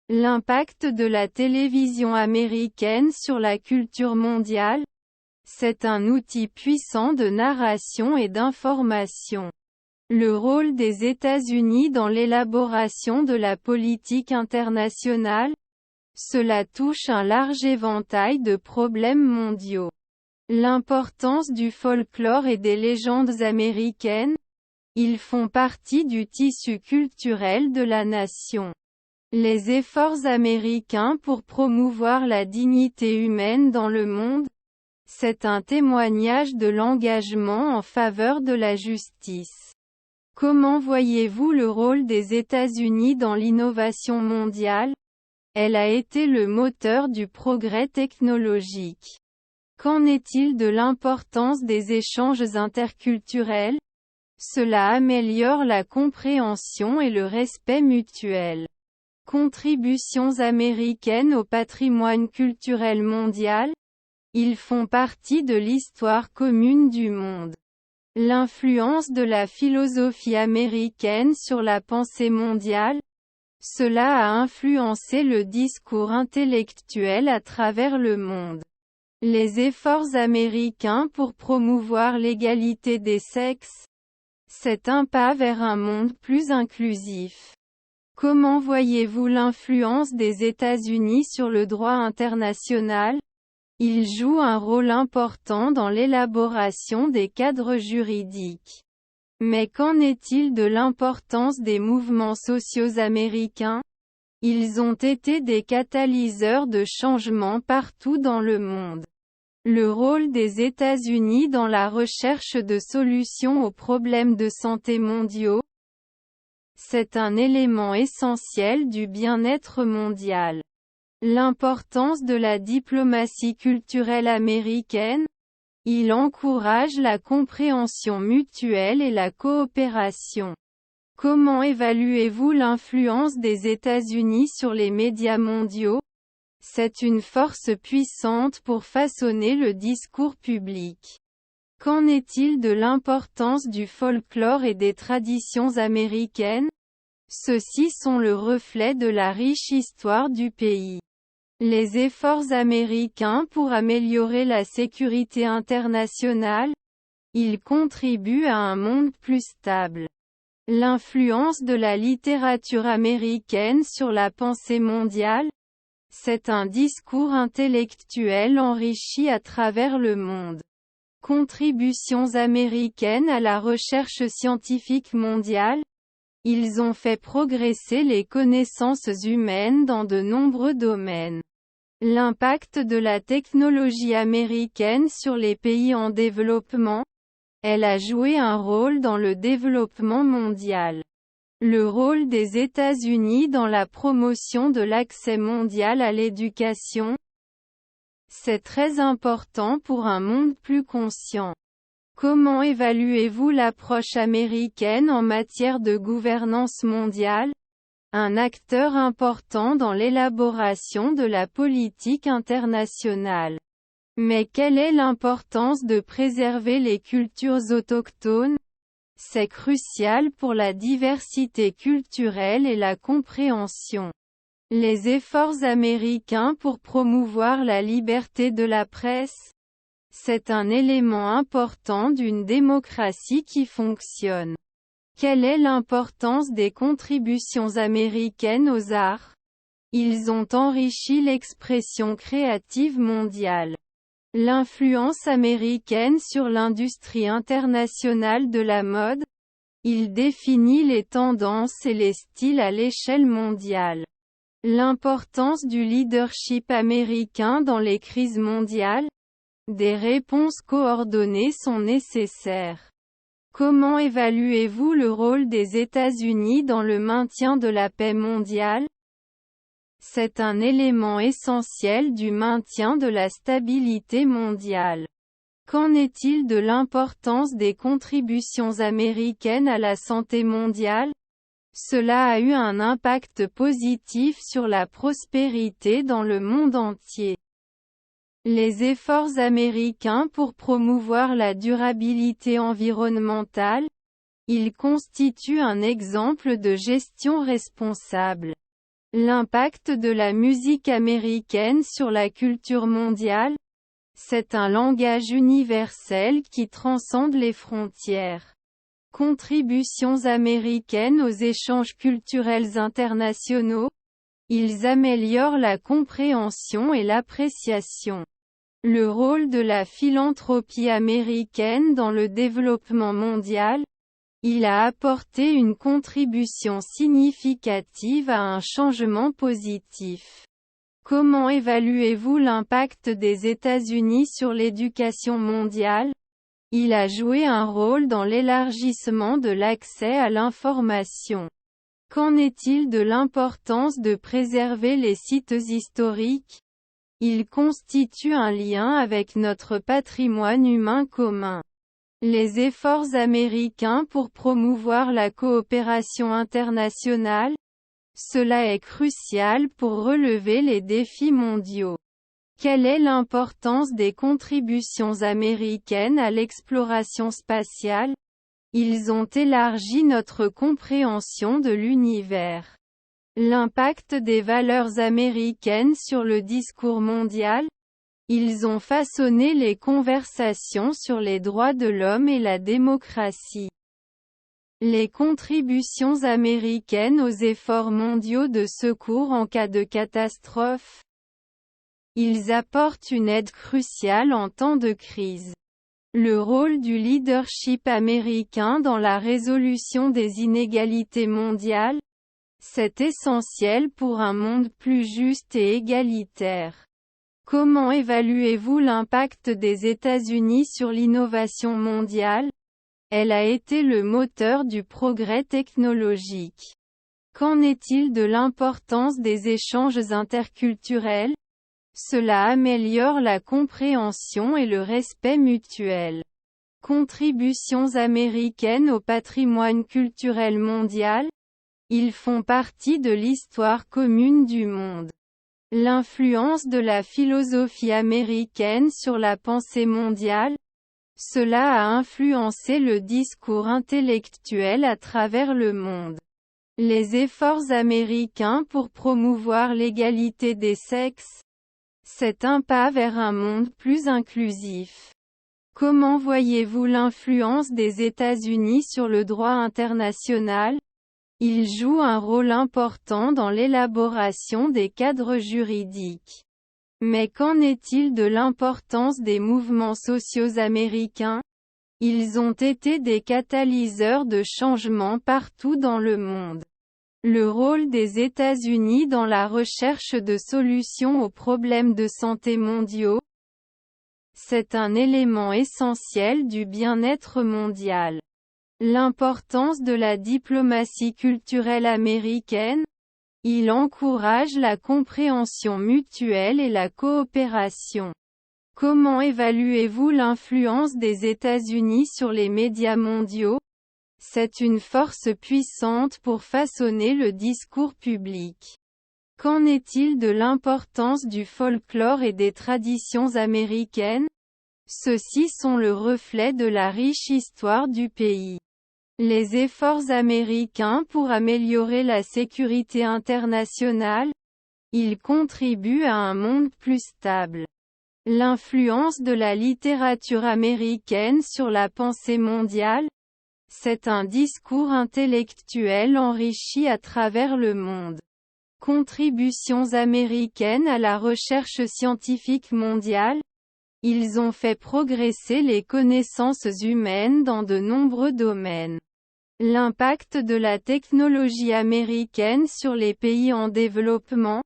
L'impact de la télévision américaine sur la culture mondiale. C'est un outil puissant de narration et d'information. Le rôle des États-Unis dans l'élaboration de la politique internationale. Cela touche un large éventail de problèmes mondiaux. L'importance du folklore et des légendes américaines. Ils font partie du tissu culturel de la nation. Les efforts américains pour promouvoir la dignité humaine dans le monde. C'est un témoignage de l'engagement en faveur de la justice. Comment voyez-vous le rôle des États-Unis dans l'innovation mondiale? Elle a été le moteur du progrès technologique. Qu'en est-il de l'importance des échanges interculturels? Cela améliore la compréhension et le respect mutuel. Contributions américaines au patrimoine culturel mondial. Ils font partie de l'histoire commune du monde. L'influence de la philosophie américaine sur la pensée mondiale. Cela a influencé le discours intellectuel à travers le monde. Les efforts américains pour promouvoir l'égalité des sexes. C'est un pas vers un monde plus inclusif. Comment voyez-vous l'influence des États-Unis sur le droit international? Ils jouent un rôle important dans l'élaboration des cadres juridiques. Mais qu'en est-il de l'importance des mouvements sociaux américains? Ils ont été des catalyseurs de changement partout dans le monde. Le rôle des États-Unis dans la recherche de solutions aux problèmes de santé mondiaux, c'est un élément essentiel du bien-être mondial. L'importance de la diplomatie culturelle américaine, il encourage la compréhension mutuelle et la coopération. Comment évaluez-vous l'influence des États-Unis sur les médias mondiaux? C'est une force puissante pour façonner le discours public. Qu'en est-il de l'importance du folklore et des traditions américaines? Ceux-ci sont le reflet de la riche histoire du pays. Les efforts américains pour améliorer la sécurité internationale, ils contribuent à un monde plus stable. L'influence de la littérature américaine sur la pensée mondiale, c'est un discours intellectuel enrichi à travers le monde. Contributions américaines à la recherche scientifique mondiale, ils ont fait progresser les connaissances humaines dans de nombreux domaines. L'impact de la technologie américaine sur les pays en développement, elle a joué un rôle dans le développement mondial. Le rôle des États-Unis dans la promotion de l'accès mondial à l'éducation, c'est très important pour un monde plus conscient. Comment évaluez-vous l'approche américaine en matière de gouvernance mondiale? Un acteur important dans l'élaboration de la politique internationale. Mais quelle est l'importance de préserver les cultures autochtones? C'est crucial pour la diversité culturelle et la compréhension. Les efforts américains pour promouvoir la liberté de la presse, c'est un élément important d'une démocratie qui fonctionne. Quelle est l'importance des contributions américaines aux arts? Ils ont enrichi l'expression créative mondiale. L'influence américaine sur l'industrie internationale de la mode, il définit les tendances et les styles à l'échelle mondiale. L'importance du leadership américain dans les crises mondiales, des réponses coordonnées sont nécessaires. Comment évaluez-vous le rôle des États-Unis dans le maintien de la paix mondiale? C'est un élément essentiel du maintien de la stabilité mondiale. Qu'en est-il de l'importance des contributions américaines à la santé mondiale? Cela a eu un impact positif sur la prospérité dans le monde entier. Les efforts américains pour promouvoir la durabilité environnementale, ils constituent un exemple de gestion responsable. L'impact de la musique américaine sur la culture mondiale, c'est un langage universel qui transcende les frontières. Contributions américaines aux échanges culturels internationaux, ils améliorent la compréhension et l'appréciation. Le rôle de la philanthropie américaine dans le développement mondial, il a apporté une contribution significative à un changement positif. Comment évaluez-vous l'impact des États-Unis sur l'éducation mondiale? Il a joué un rôle dans l'élargissement de l'accès à l'information. Qu'en est-il de l'importance de préserver les sites historiques? Ils constituent un lien avec notre patrimoine humain commun. Les efforts américains pour promouvoir la coopération internationale, cela est crucial pour relever les défis mondiaux. Quelle est l'importance des contributions américaines à l'exploration spatiale? Ils ont élargi notre compréhension de l'univers. L'impact des valeurs américaines sur le discours mondial? Ils ont façonné les conversations sur les droits de l'homme et la démocratie. Les contributions américaines aux efforts mondiaux de secours en cas de catastrophe. Ils apportent une aide cruciale en temps de crise. Le rôle du leadership américain dans la résolution des inégalités mondiales, C'est essentiel pour un monde plus juste et égalitaire. Comment évaluez-vous l'impact des États-Unis sur l'innovation mondiale? Elle a été le moteur du progrès technologique. Qu'en est-il de l'importance des échanges interculturels? Cela améliore la compréhension et le respect mutuel. Contributions américaines au patrimoine culturel mondial? Ils font partie de l'histoire commune du monde. L'influence de la philosophie américaine sur la pensée mondiale? Cela a influencé le discours intellectuel à travers le monde. Les efforts américains pour promouvoir l'égalité des sexes? C'est un pas vers un monde plus inclusif. Comment voyez-vous l'influence des États-Unis sur le droit international? Ils jouent un rôle important dans l'élaboration des cadres juridiques. Mais qu'en est-il de l'importance des mouvements sociaux américains? Ils ont été des catalyseurs de changement partout dans le monde. Le rôle des États-Unis dans la recherche de solutions aux problèmes de santé mondiaux? C'est un élément essentiel du bien-être mondial. L'importance de la diplomatie culturelle américaine? Il encourage la compréhension mutuelle et la coopération. Comment évaluez-vous l'influence des États-Unis sur les médias mondiaux? C'est une force puissante pour façonner le discours public. Qu'en est-il de l'importance du folklore et des traditions américaines? Ceux-ci sont le reflet de la riche histoire du pays. Les efforts américains pour améliorer la sécurité internationale? Ils contribuent à un monde plus stable. L'influence de la littérature américaine sur la pensée mondiale? C'est un discours intellectuel enrichi à travers le monde. Contributions américaines à la recherche scientifique mondiale? Ils ont fait progresser les connaissances humaines dans de nombreux domaines. L'impact de la technologie américaine sur les pays en développement?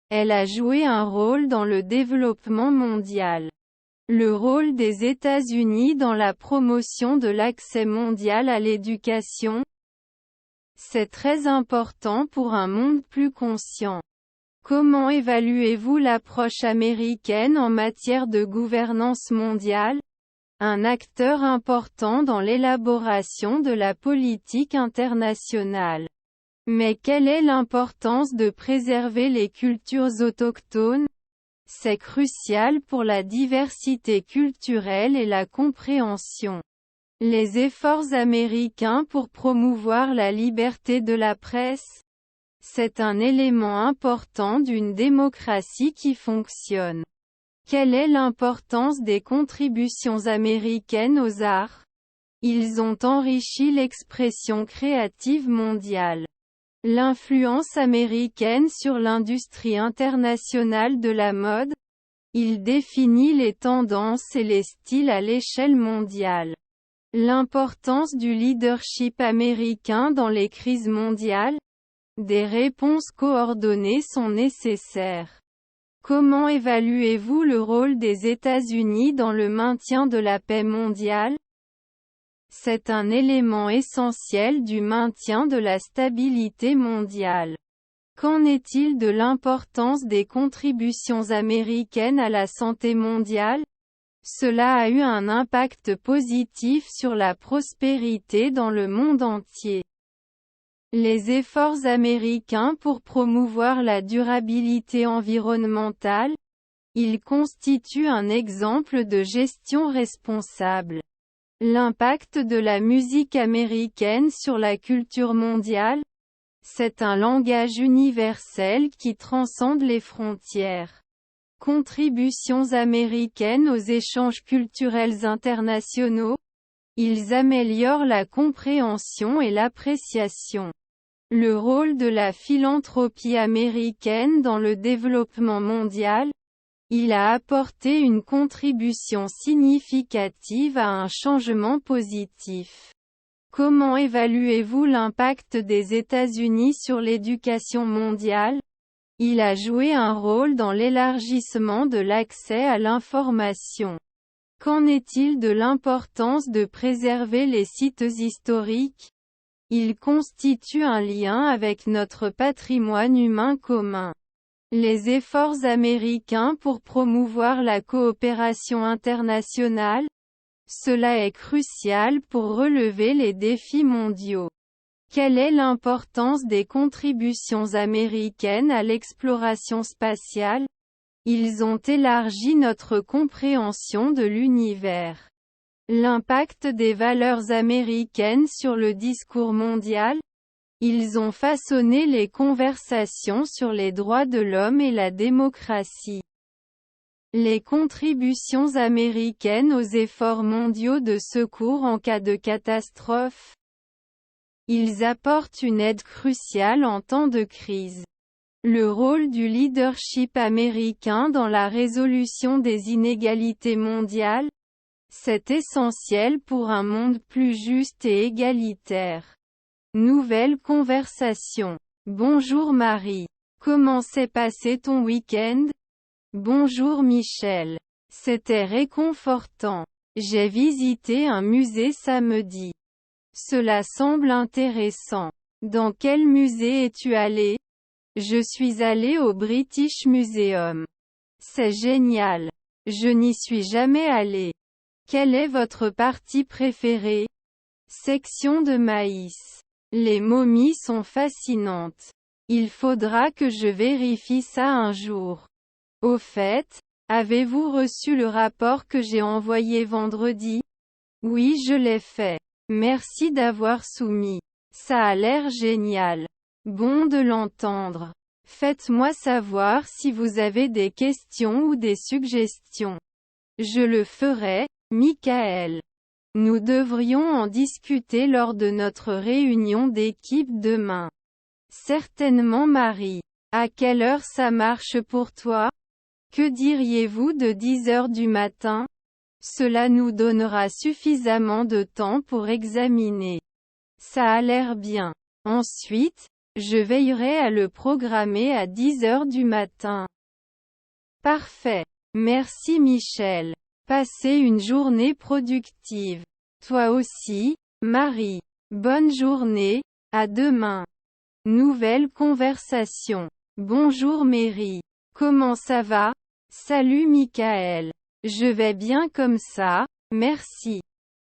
Elle a joué un rôle dans le développement mondial. Le rôle des États-Unis dans la promotion de l'accès mondial à l'éducation? C'est très important pour un monde plus conscient. Comment évaluez-vous l'approche américaine en matière de gouvernance mondiale? Un acteur important dans l'élaboration de la politique internationale. Mais quelle est l'importance de préserver les cultures autochtones? C'est crucial pour la diversité culturelle et la compréhension. Les efforts américains pour promouvoir la liberté de la presse? C'est un élément important d'une démocratie qui fonctionne. Quelle est l'importance des contributions américaines aux arts? Ils ont enrichi l'expression créative mondiale. L'influence américaine sur l'industrie internationale de la mode? Il définit les tendances et les styles à l'échelle mondiale. L'importance du leadership américain dans les crises mondiales? Des réponses coordonnées sont nécessaires. Comment évaluez-vous le rôle des États-Unis dans le maintien de la paix mondiale? C'est un élément essentiel du maintien de la stabilité mondiale. Qu'en est-il de l'importance des contributions américaines à la santé mondiale? Cela a eu un impact positif sur la prospérité dans le monde entier. Les efforts américains pour promouvoir la durabilité environnementale? Ils constituent un exemple de gestion responsable. L'impact de la musique américaine sur la culture mondiale? C'est un langage universel qui transcende les frontières. Contributions américaines aux échanges culturels internationaux? Ils améliorent la compréhension et l'appréciation. Le rôle de la philanthropie américaine dans le développement mondial? Il a apporté une contribution significative à un changement positif. Comment évaluez-vous l'impact des États-Unis sur l'éducation mondiale? Il a joué un rôle dans l'élargissement de l'accès à l'information. Qu'en est-il de l'importance de préserver les sites historiques? Ils constituent un lien avec notre patrimoine humain commun. Les efforts américains pour promouvoir la coopération internationale? Cela est crucial pour relever les défis mondiaux. Quelle est l'importance des contributions américaines à l'exploration spatiale? Ils ont élargi notre compréhension de l'univers. L'impact des valeurs américaines sur le discours mondial? Ils ont façonné les conversations sur les droits de l'homme et la démocratie. Les contributions américaines aux efforts mondiaux de secours en cas de catastrophe. Ils apportent une aide cruciale en temps de crise. Le rôle du leadership américain dans la résolution des inégalités mondiales? C'est essentiel pour un monde plus juste et égalitaire. Nouvelle conversation. Bonjour Marie. Comment s'est passé ton week-end? Bonjour Michel. C'était réconfortant. J'ai visité un musée samedi. Cela semble intéressant. Dans quel musée es-tu allé? Je suis allé au British Museum. C'est génial. Je n'y suis jamais allé. Quelle est votre partie préférée? Section de maïs. Les momies sont fascinantes. Il faudra que je vérifie ça un jour. Au fait, avez-vous reçu le rapport que j'ai envoyé vendredi? Oui, je l'ai fait. Merci d'avoir soumis. Ça a l'air génial. Bon de l'entendre. Faites-moi savoir si vous avez des questions ou des suggestions. Je le ferai, Michael. Nous devrions en discuter lors de notre réunion d'équipe demain. Certainement Marie. À quelle heure ça marche pour toi? Que diriez-vous de 10 heures du matin? Cela nous donnera suffisamment de temps pour examiner. Ça a l'air bien. Ensuite, je veillerai à le programmer à 10 heures du matin. Parfait. Merci Michel. Passez une journée productive. Toi aussi, Marie. Bonne journée, à demain. Nouvelle conversation. Bonjour Mary. Comment ça va? Salut Michael. Je vais bien comme ça, merci.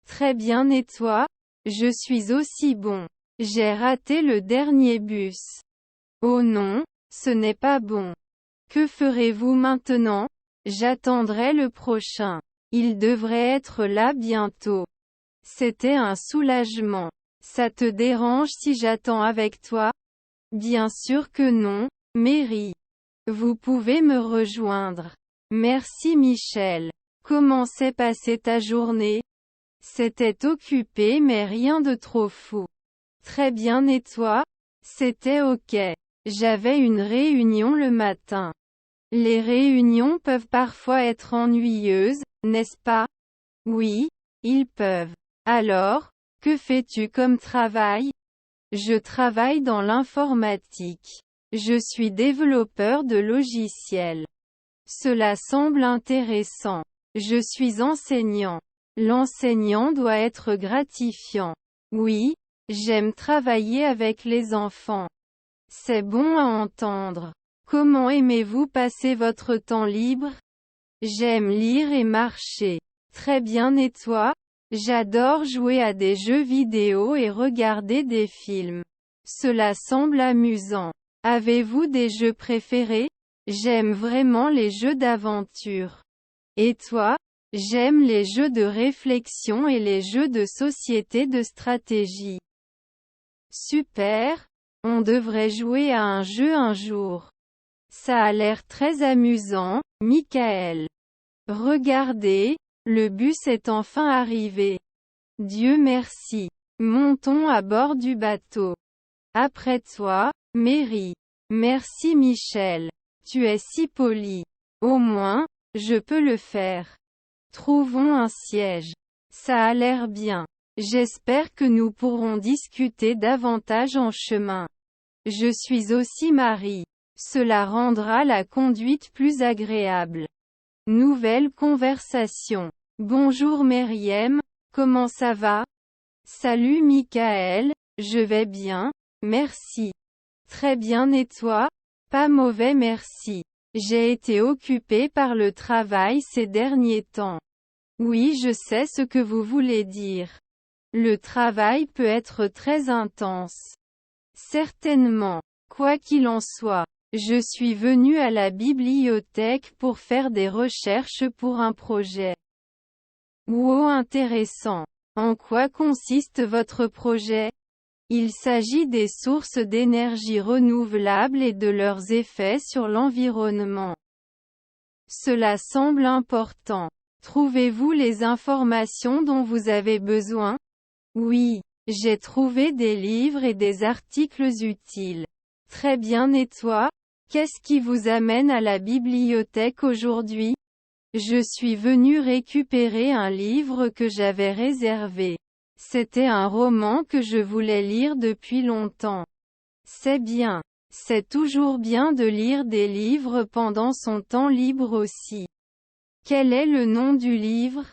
Très bien et toi? Je suis aussi bon. J'ai raté le dernier bus. Oh non, ce n'est pas bon. Que ferez-vous maintenant? J'attendrai le prochain. Il devrait être là bientôt. C'était un soulagement. Ça te dérange si j'attends avec toi? Bien sûr que non, Mary. Vous pouvez me rejoindre. Merci Michel. Comment s'est passée ta journée? C'était occupé mais rien de trop fou. Très bien et toi? C'était ok. J'avais une réunion le matin. Les réunions peuvent parfois être ennuyeuses, n'est-ce pas? Oui, ils peuvent. Alors, que fais-tu comme travail? Je travaille dans l'informatique. Je suis développeur de logiciels. Cela semble intéressant. Je suis enseignant. L'enseignant doit être gratifiant. Oui, j'aime travailler avec les enfants. C'est bon à entendre. Comment aimez-vous passer votre temps libre? J'aime lire et marcher. Très bien et toi? J'adore jouer à des jeux vidéo et regarder des films. Cela semble amusant. Avez-vous des jeux préférés? J'aime vraiment les jeux d'aventure. Et toi? J'aime les jeux de réflexion et les jeux de société de stratégie. Super! On devrait jouer à un jeu un jour. Ça a l'air très amusant, Michael. Regardez, le bus est enfin arrivé. Dieu merci. Montons à bord du bateau. Après toi, Mary. Merci Michel. Tu es si poli. Au moins, je peux le faire. Trouvons un siège. Ça a l'air bien. J'espère que nous pourrons discuter davantage en chemin. Je suis aussi Marie. Cela rendra la conduite plus agréable. Nouvelle conversation. Bonjour Meriem, comment ça va? Salut Michael, je vais bien, merci. Très bien et toi? Pas mauvais merci. J'ai été occupée par le travail ces derniers temps. Oui, je sais ce que vous voulez dire. Le travail peut être très intense. Certainement. Quoi qu'il en soit, je suis venue à la bibliothèque pour faire des recherches pour un projet. Wow, intéressant. En quoi consiste votre projet? Il s'agit des sources d'énergie renouvelables et de leurs effets sur l'environnement. Cela semble important. Trouvez-vous les informations dont vous avez besoin? Oui, j'ai trouvé des livres et des articles utiles. Très bien et toi? Qu'est-ce qui vous amène à la bibliothèque aujourd'hui? Je suis venu récupérer un livre que j'avais réservé. C'était un roman que je voulais lire depuis longtemps. C'est bien. C'est toujours bien de lire des livres pendant son temps libre aussi. Quel est le nom du livre?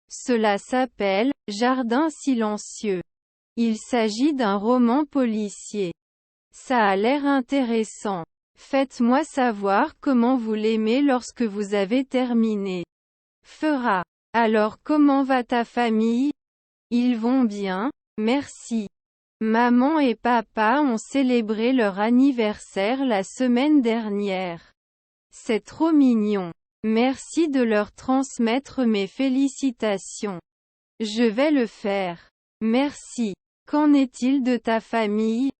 Cela s'appelle « Jardin silencieux ». Il s'agit d'un roman policier. Ça a l'air intéressant. Faites-moi savoir comment vous l'aimez lorsque vous avez terminé. Fera. Alors comment va ta famille? Ils vont bien, merci. Maman et papa ont célébré leur anniversaire la semaine dernière. C'est trop mignon. Merci de leur transmettre mes félicitations. Je vais le faire. Merci. Qu'en est-il de ta famille?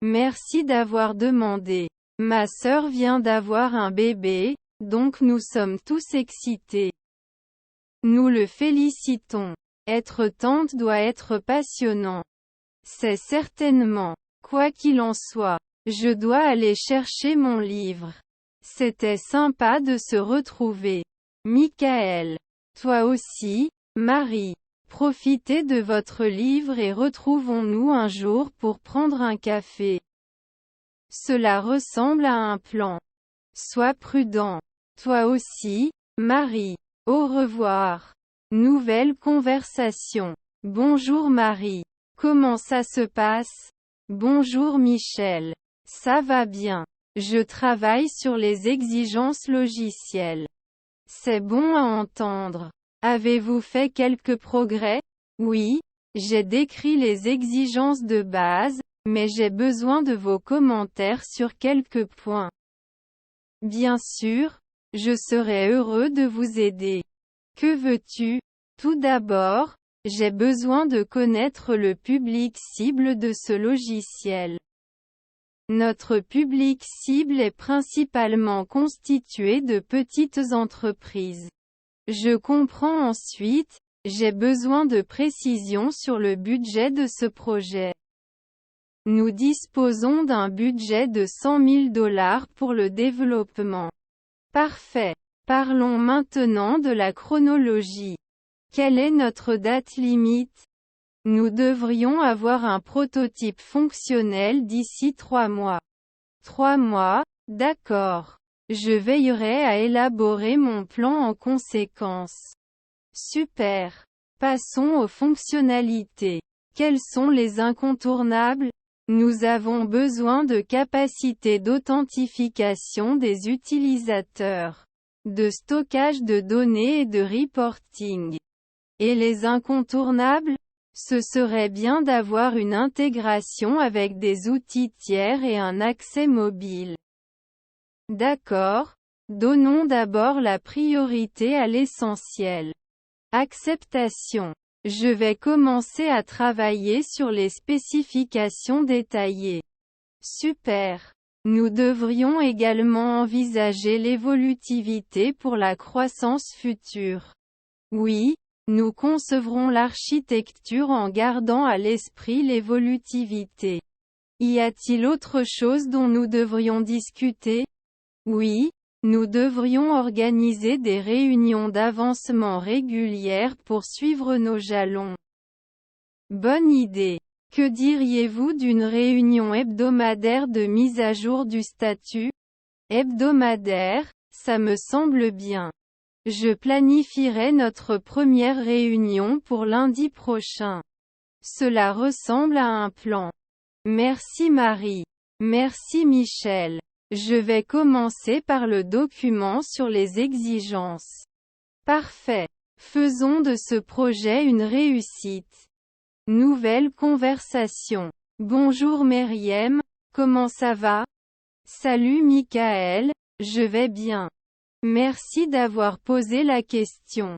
Merci d'avoir demandé. Ma sœur vient d'avoir un bébé, donc nous sommes tous excités. Nous le félicitons. Être tante doit être passionnant. C'est certainement. Quoi qu'il en soit, je dois aller chercher mon livre. C'était sympa de se retrouver. Michael. Toi aussi, Marie. Profitez de votre livre et retrouvons-nous un jour pour prendre un café. Cela ressemble à un plan. Sois prudent. Toi aussi, Marie. Au revoir. Nouvelle conversation. Bonjour Marie. Comment ça se passe? Bonjour Michel. Ça va bien. Je travaille sur les exigences logicielles. C'est bon à entendre. Avez-vous fait quelques progrès? Oui, j'ai décrit les exigences de base, mais j'ai besoin de vos commentaires sur quelques points. Bien sûr, je serai heureux de vous aider. Que veux-tu? Tout d'abord, j'ai besoin de connaître le public cible de ce logiciel. Notre public cible est principalement constitué de petites entreprises. Je comprends ensuite, j'ai besoin de précisions sur le budget de ce projet. Nous disposons d'un budget de $100 000 pour le développement. Parfait. Parlons maintenant de la chronologie. Quelle est notre date limite? Nous devrions avoir un prototype fonctionnel d'ici 3 mois. 3 mois, d'accord. Je veillerai à élaborer mon plan en conséquence. Super. Passons aux fonctionnalités. Quels sont les incontournables? Nous avons besoin de capacités d'authentification des utilisateurs, de stockage de données et de reporting. Et les incontournables? Ce serait bien d'avoir une intégration avec des outils tiers et un accès mobile. D'accord. Donnons d'abord la priorité à l'essentiel. Acceptation. Je vais commencer à travailler sur les spécifications détaillées. Super. Nous devrions également envisager l'évolutivité pour la croissance future. Oui, nous concevrons l'architecture en gardant à l'esprit l'évolutivité. Y a-t-il autre chose dont nous devrions discuter? Oui, nous devrions organiser des réunions d'avancement régulières pour suivre nos jalons. Bonne idée. Que diriez-vous d'une réunion hebdomadaire de mise à jour du statut? Hebdomadaire, ça me semble bien. Je planifierai notre première réunion pour lundi prochain. Cela ressemble à un plan. Merci Marie. Merci Michel. Je vais commencer par le document sur les exigences. Parfait. Faisons de ce projet une réussite. Nouvelle conversation. Bonjour Meriem, comment ça va? Salut Michael, je vais bien. Merci d'avoir posé la question.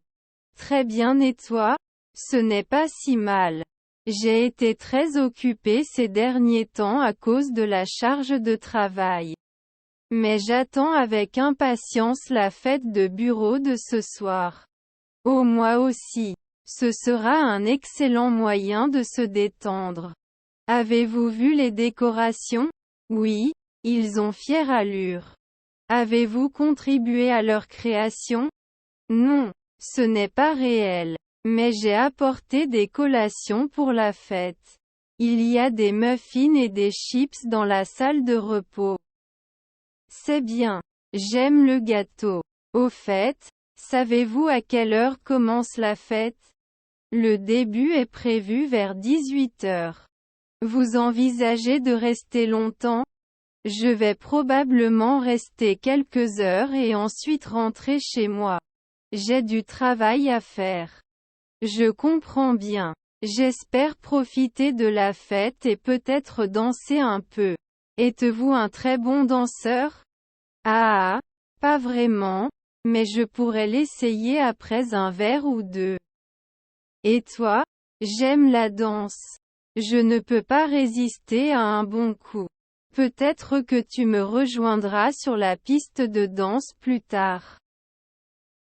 Très bien et toi? Ce n'est pas si mal. J'ai été très occupée ces derniers temps à cause de la charge de travail. Mais j'attends avec impatience la fête de bureau de ce soir. Oh moi aussi. Ce sera un excellent moyen de se détendre. Avez-vous vu les décorations? Oui, ils ont fière allure. Avez-vous contribué à leur création? Non, ce n'est pas réel. Mais j'ai apporté des collations pour la fête. Il y a des muffins et des chips dans la salle de repos. C'est bien. J'aime le gâteau. Au fait, savez-vous à quelle heure commence la fête? Le début est prévu vers 18 heures. Vous envisagez de rester longtemps? Je vais probablement rester quelques heures et ensuite rentrer chez moi. J'ai du travail à faire. Je comprends bien. J'espère profiter de la fête et peut-être danser un peu. Êtes-vous un très bon danseur? Ah, pas vraiment, mais je pourrais l'essayer après un verre ou deux. Et toi? J'aime la danse. Je ne peux pas résister à un bon coup. Peut-être que tu me rejoindras sur la piste de danse plus tard.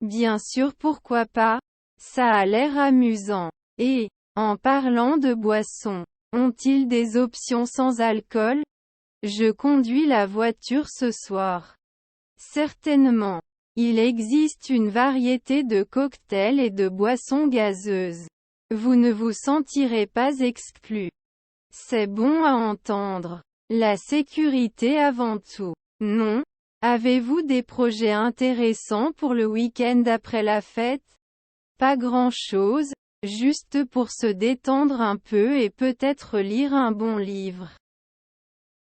Bien sûr, pourquoi pas? Ça a l'air amusant. Et, en parlant de boissons, ont-ils des options sans alcool? Je conduis la voiture ce soir. Certainement. Il existe une variété de cocktails et de boissons gazeuses. Vous ne vous sentirez pas exclu. C'est bon à entendre. La sécurité avant tout. Non? Avez-vous des projets intéressants pour le week-end après la fête? Pas grand-chose, juste pour se détendre un peu et peut-être lire un bon livre.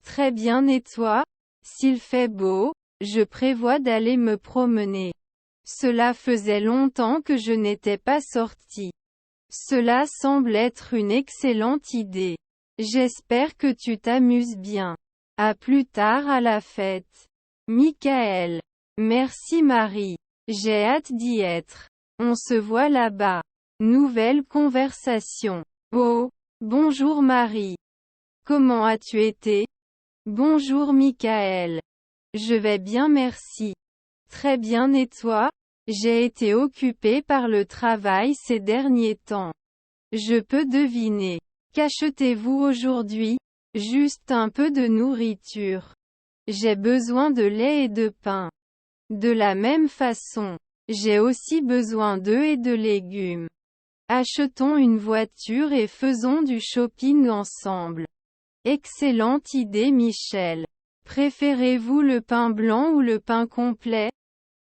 Très bien et toi? S'il fait beau, je prévois d'aller me promener. Cela faisait longtemps que je n'étais pas sortie. Cela semble être une excellente idée. J'espère que tu t'amuses bien. À plus tard à la fête. Michael. Merci Marie. J'ai hâte d'y être. On se voit là-bas. Nouvelle conversation. Oh, bonjour Marie. Comment as-tu été? Bonjour Michael. Je vais bien merci. Très bien et toi? J'ai été occupée par le travail ces derniers temps. Je peux deviner. Qu'achetez-vous aujourd'hui? Juste un peu de nourriture. J'ai besoin de lait et de pain. De la même façon, j'ai aussi besoin d'œufs et de légumes. Achetons une voiture et faisons du shopping ensemble. Excellente idée Michel. Préférez-vous le pain blanc ou le pain complet?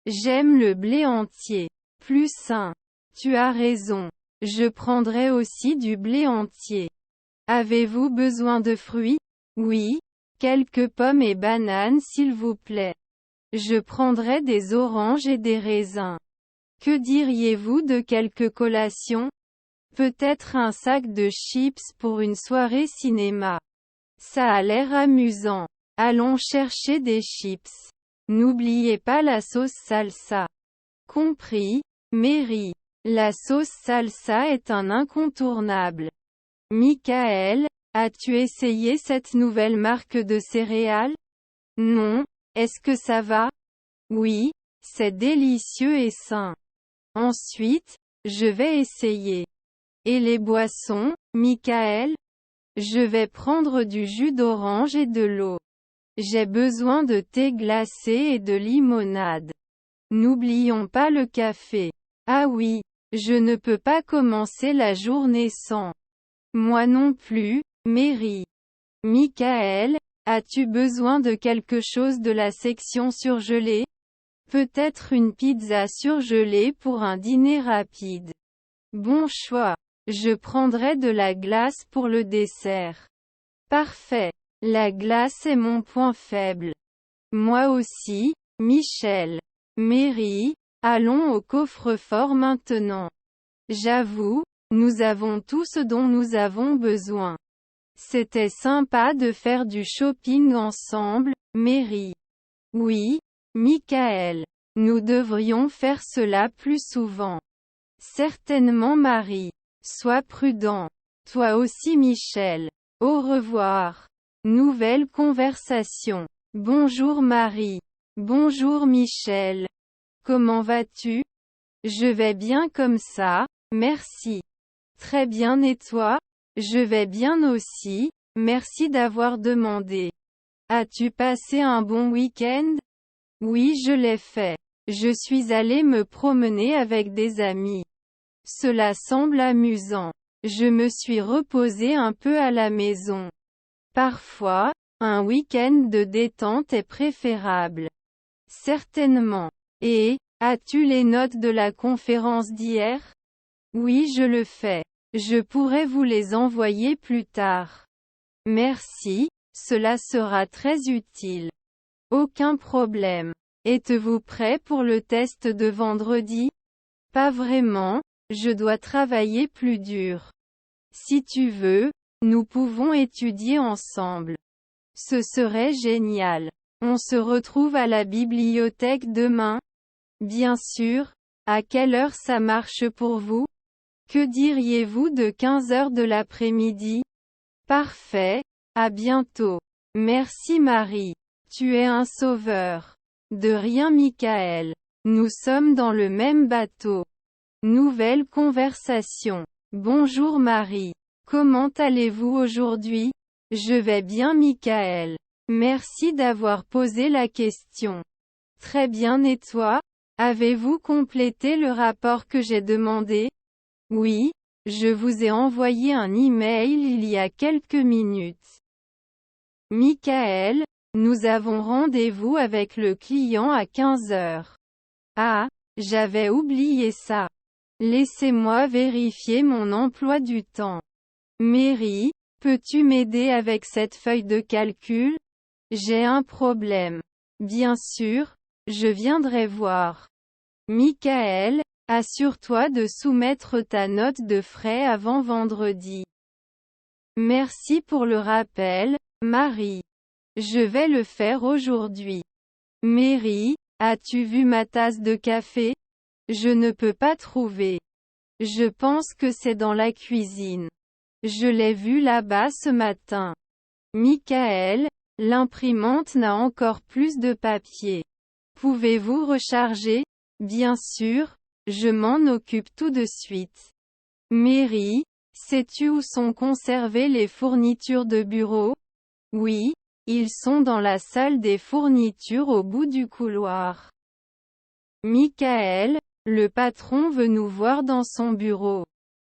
J'aime le blé entier. Plus sain. Tu as raison. Je prendrai aussi du blé entier. Avez-vous besoin de fruits? Oui. Quelques pommes et bananes s'il vous plaît. Je prendrai des oranges et des raisins. Que diriez-vous de quelques collations? Peut-être un sac de chips pour une soirée cinéma. Ça a l'air amusant. Allons chercher des chips. N'oubliez pas la sauce salsa. Compris, Mary. La sauce salsa est un incontournable. Michael, as-tu essayé cette nouvelle marque de céréales? Non. Est-ce que ça va? Oui, c'est délicieux et sain. Ensuite, je vais essayer. Et les boissons, Michael? Je vais prendre du jus d'orange et de l'eau. J'ai besoin de thé glacé et de limonade. N'oublions pas le café. Ah oui, je ne peux pas commencer la journée sans. Moi non plus, Mary. Michael, as-tu besoin de quelque chose de la section surgelée? Peut-être une pizza surgelée pour un dîner rapide. Bon choix. Je prendrai de la glace pour le dessert. Parfait. La glace est mon point faible. Moi aussi, Michel. Mary, allons au coffre-fort maintenant. J'avoue, nous avons tout ce dont nous avons besoin. C'était sympa de faire du shopping ensemble, Mary. Oui, Michael. Nous devrions faire cela plus souvent. Certainement Marie. Sois prudent. Toi aussi Michel. Au revoir. Nouvelle conversation. Bonjour Marie. Bonjour Michel. Comment vas-tu? Je vais bien comme ça, merci. Très bien et toi? Je vais bien aussi, merci d'avoir demandé. As-tu passé un bon week-end? Oui, je l'ai fait. Je suis allé me promener avec des amis. Cela semble amusant. Je me suis reposé un peu à la maison. Parfois, un week-end de détente est préférable. Certainement. Et, as-tu les notes de la conférence d'hier? Oui, je le fais. Je pourrais vous les envoyer plus tard. Merci, cela sera très utile. Aucun problème. Êtes-vous prêt pour le test de vendredi? Pas vraiment, je dois travailler plus dur. Si tu veux, nous pouvons étudier ensemble. Ce serait génial. On se retrouve à la bibliothèque demain? Bien sûr. À quelle heure ça marche pour vous? Que diriez-vous de 15 heures de l'après-midi? Parfait. À bientôt. Merci Marie. Tu es un sauveur. De rien Michael. Nous sommes dans le même bateau. Nouvelle conversation. Bonjour Marie. Comment allez-vous aujourd'hui? Je vais bien Michael. Merci d'avoir posé la question. Très bien et toi? Avez-vous complété le rapport que j'ai demandé? Oui, je vous ai envoyé un email il y a quelques minutes. Michael, nous avons rendez-vous avec le client à 15 heures. Ah, j'avais oublié ça. Laissez-moi vérifier mon emploi du temps. Mary, peux-tu m'aider avec cette feuille de calcul? J'ai un problème. Bien sûr, je viendrai voir. Michael, assure-toi de soumettre ta note de frais avant vendredi. Merci pour le rappel, Marie. Je vais le faire aujourd'hui. Mary, as-tu vu ma tasse de café? Je ne peux pas trouver. Je pense que c'est dans la cuisine. Je l'ai vu là-bas ce matin. Michael, l'imprimante n'a encore plus de papier. Pouvez-vous recharger? Bien sûr, je m'en occupe tout de suite. Mary, sais-tu où sont conservées les fournitures de bureau? Oui, ils sont dans la salle des fournitures au bout du couloir. Michael, le patron veut nous voir dans son bureau.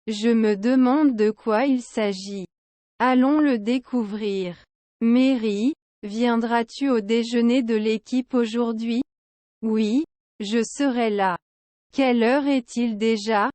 Je me demande de quoi il s'agit. Allons le découvrir. Mary, viendras-tu au déjeuner de l'équipe aujourd'hui? Oui, je serai là. Quelle heure est-il déjà?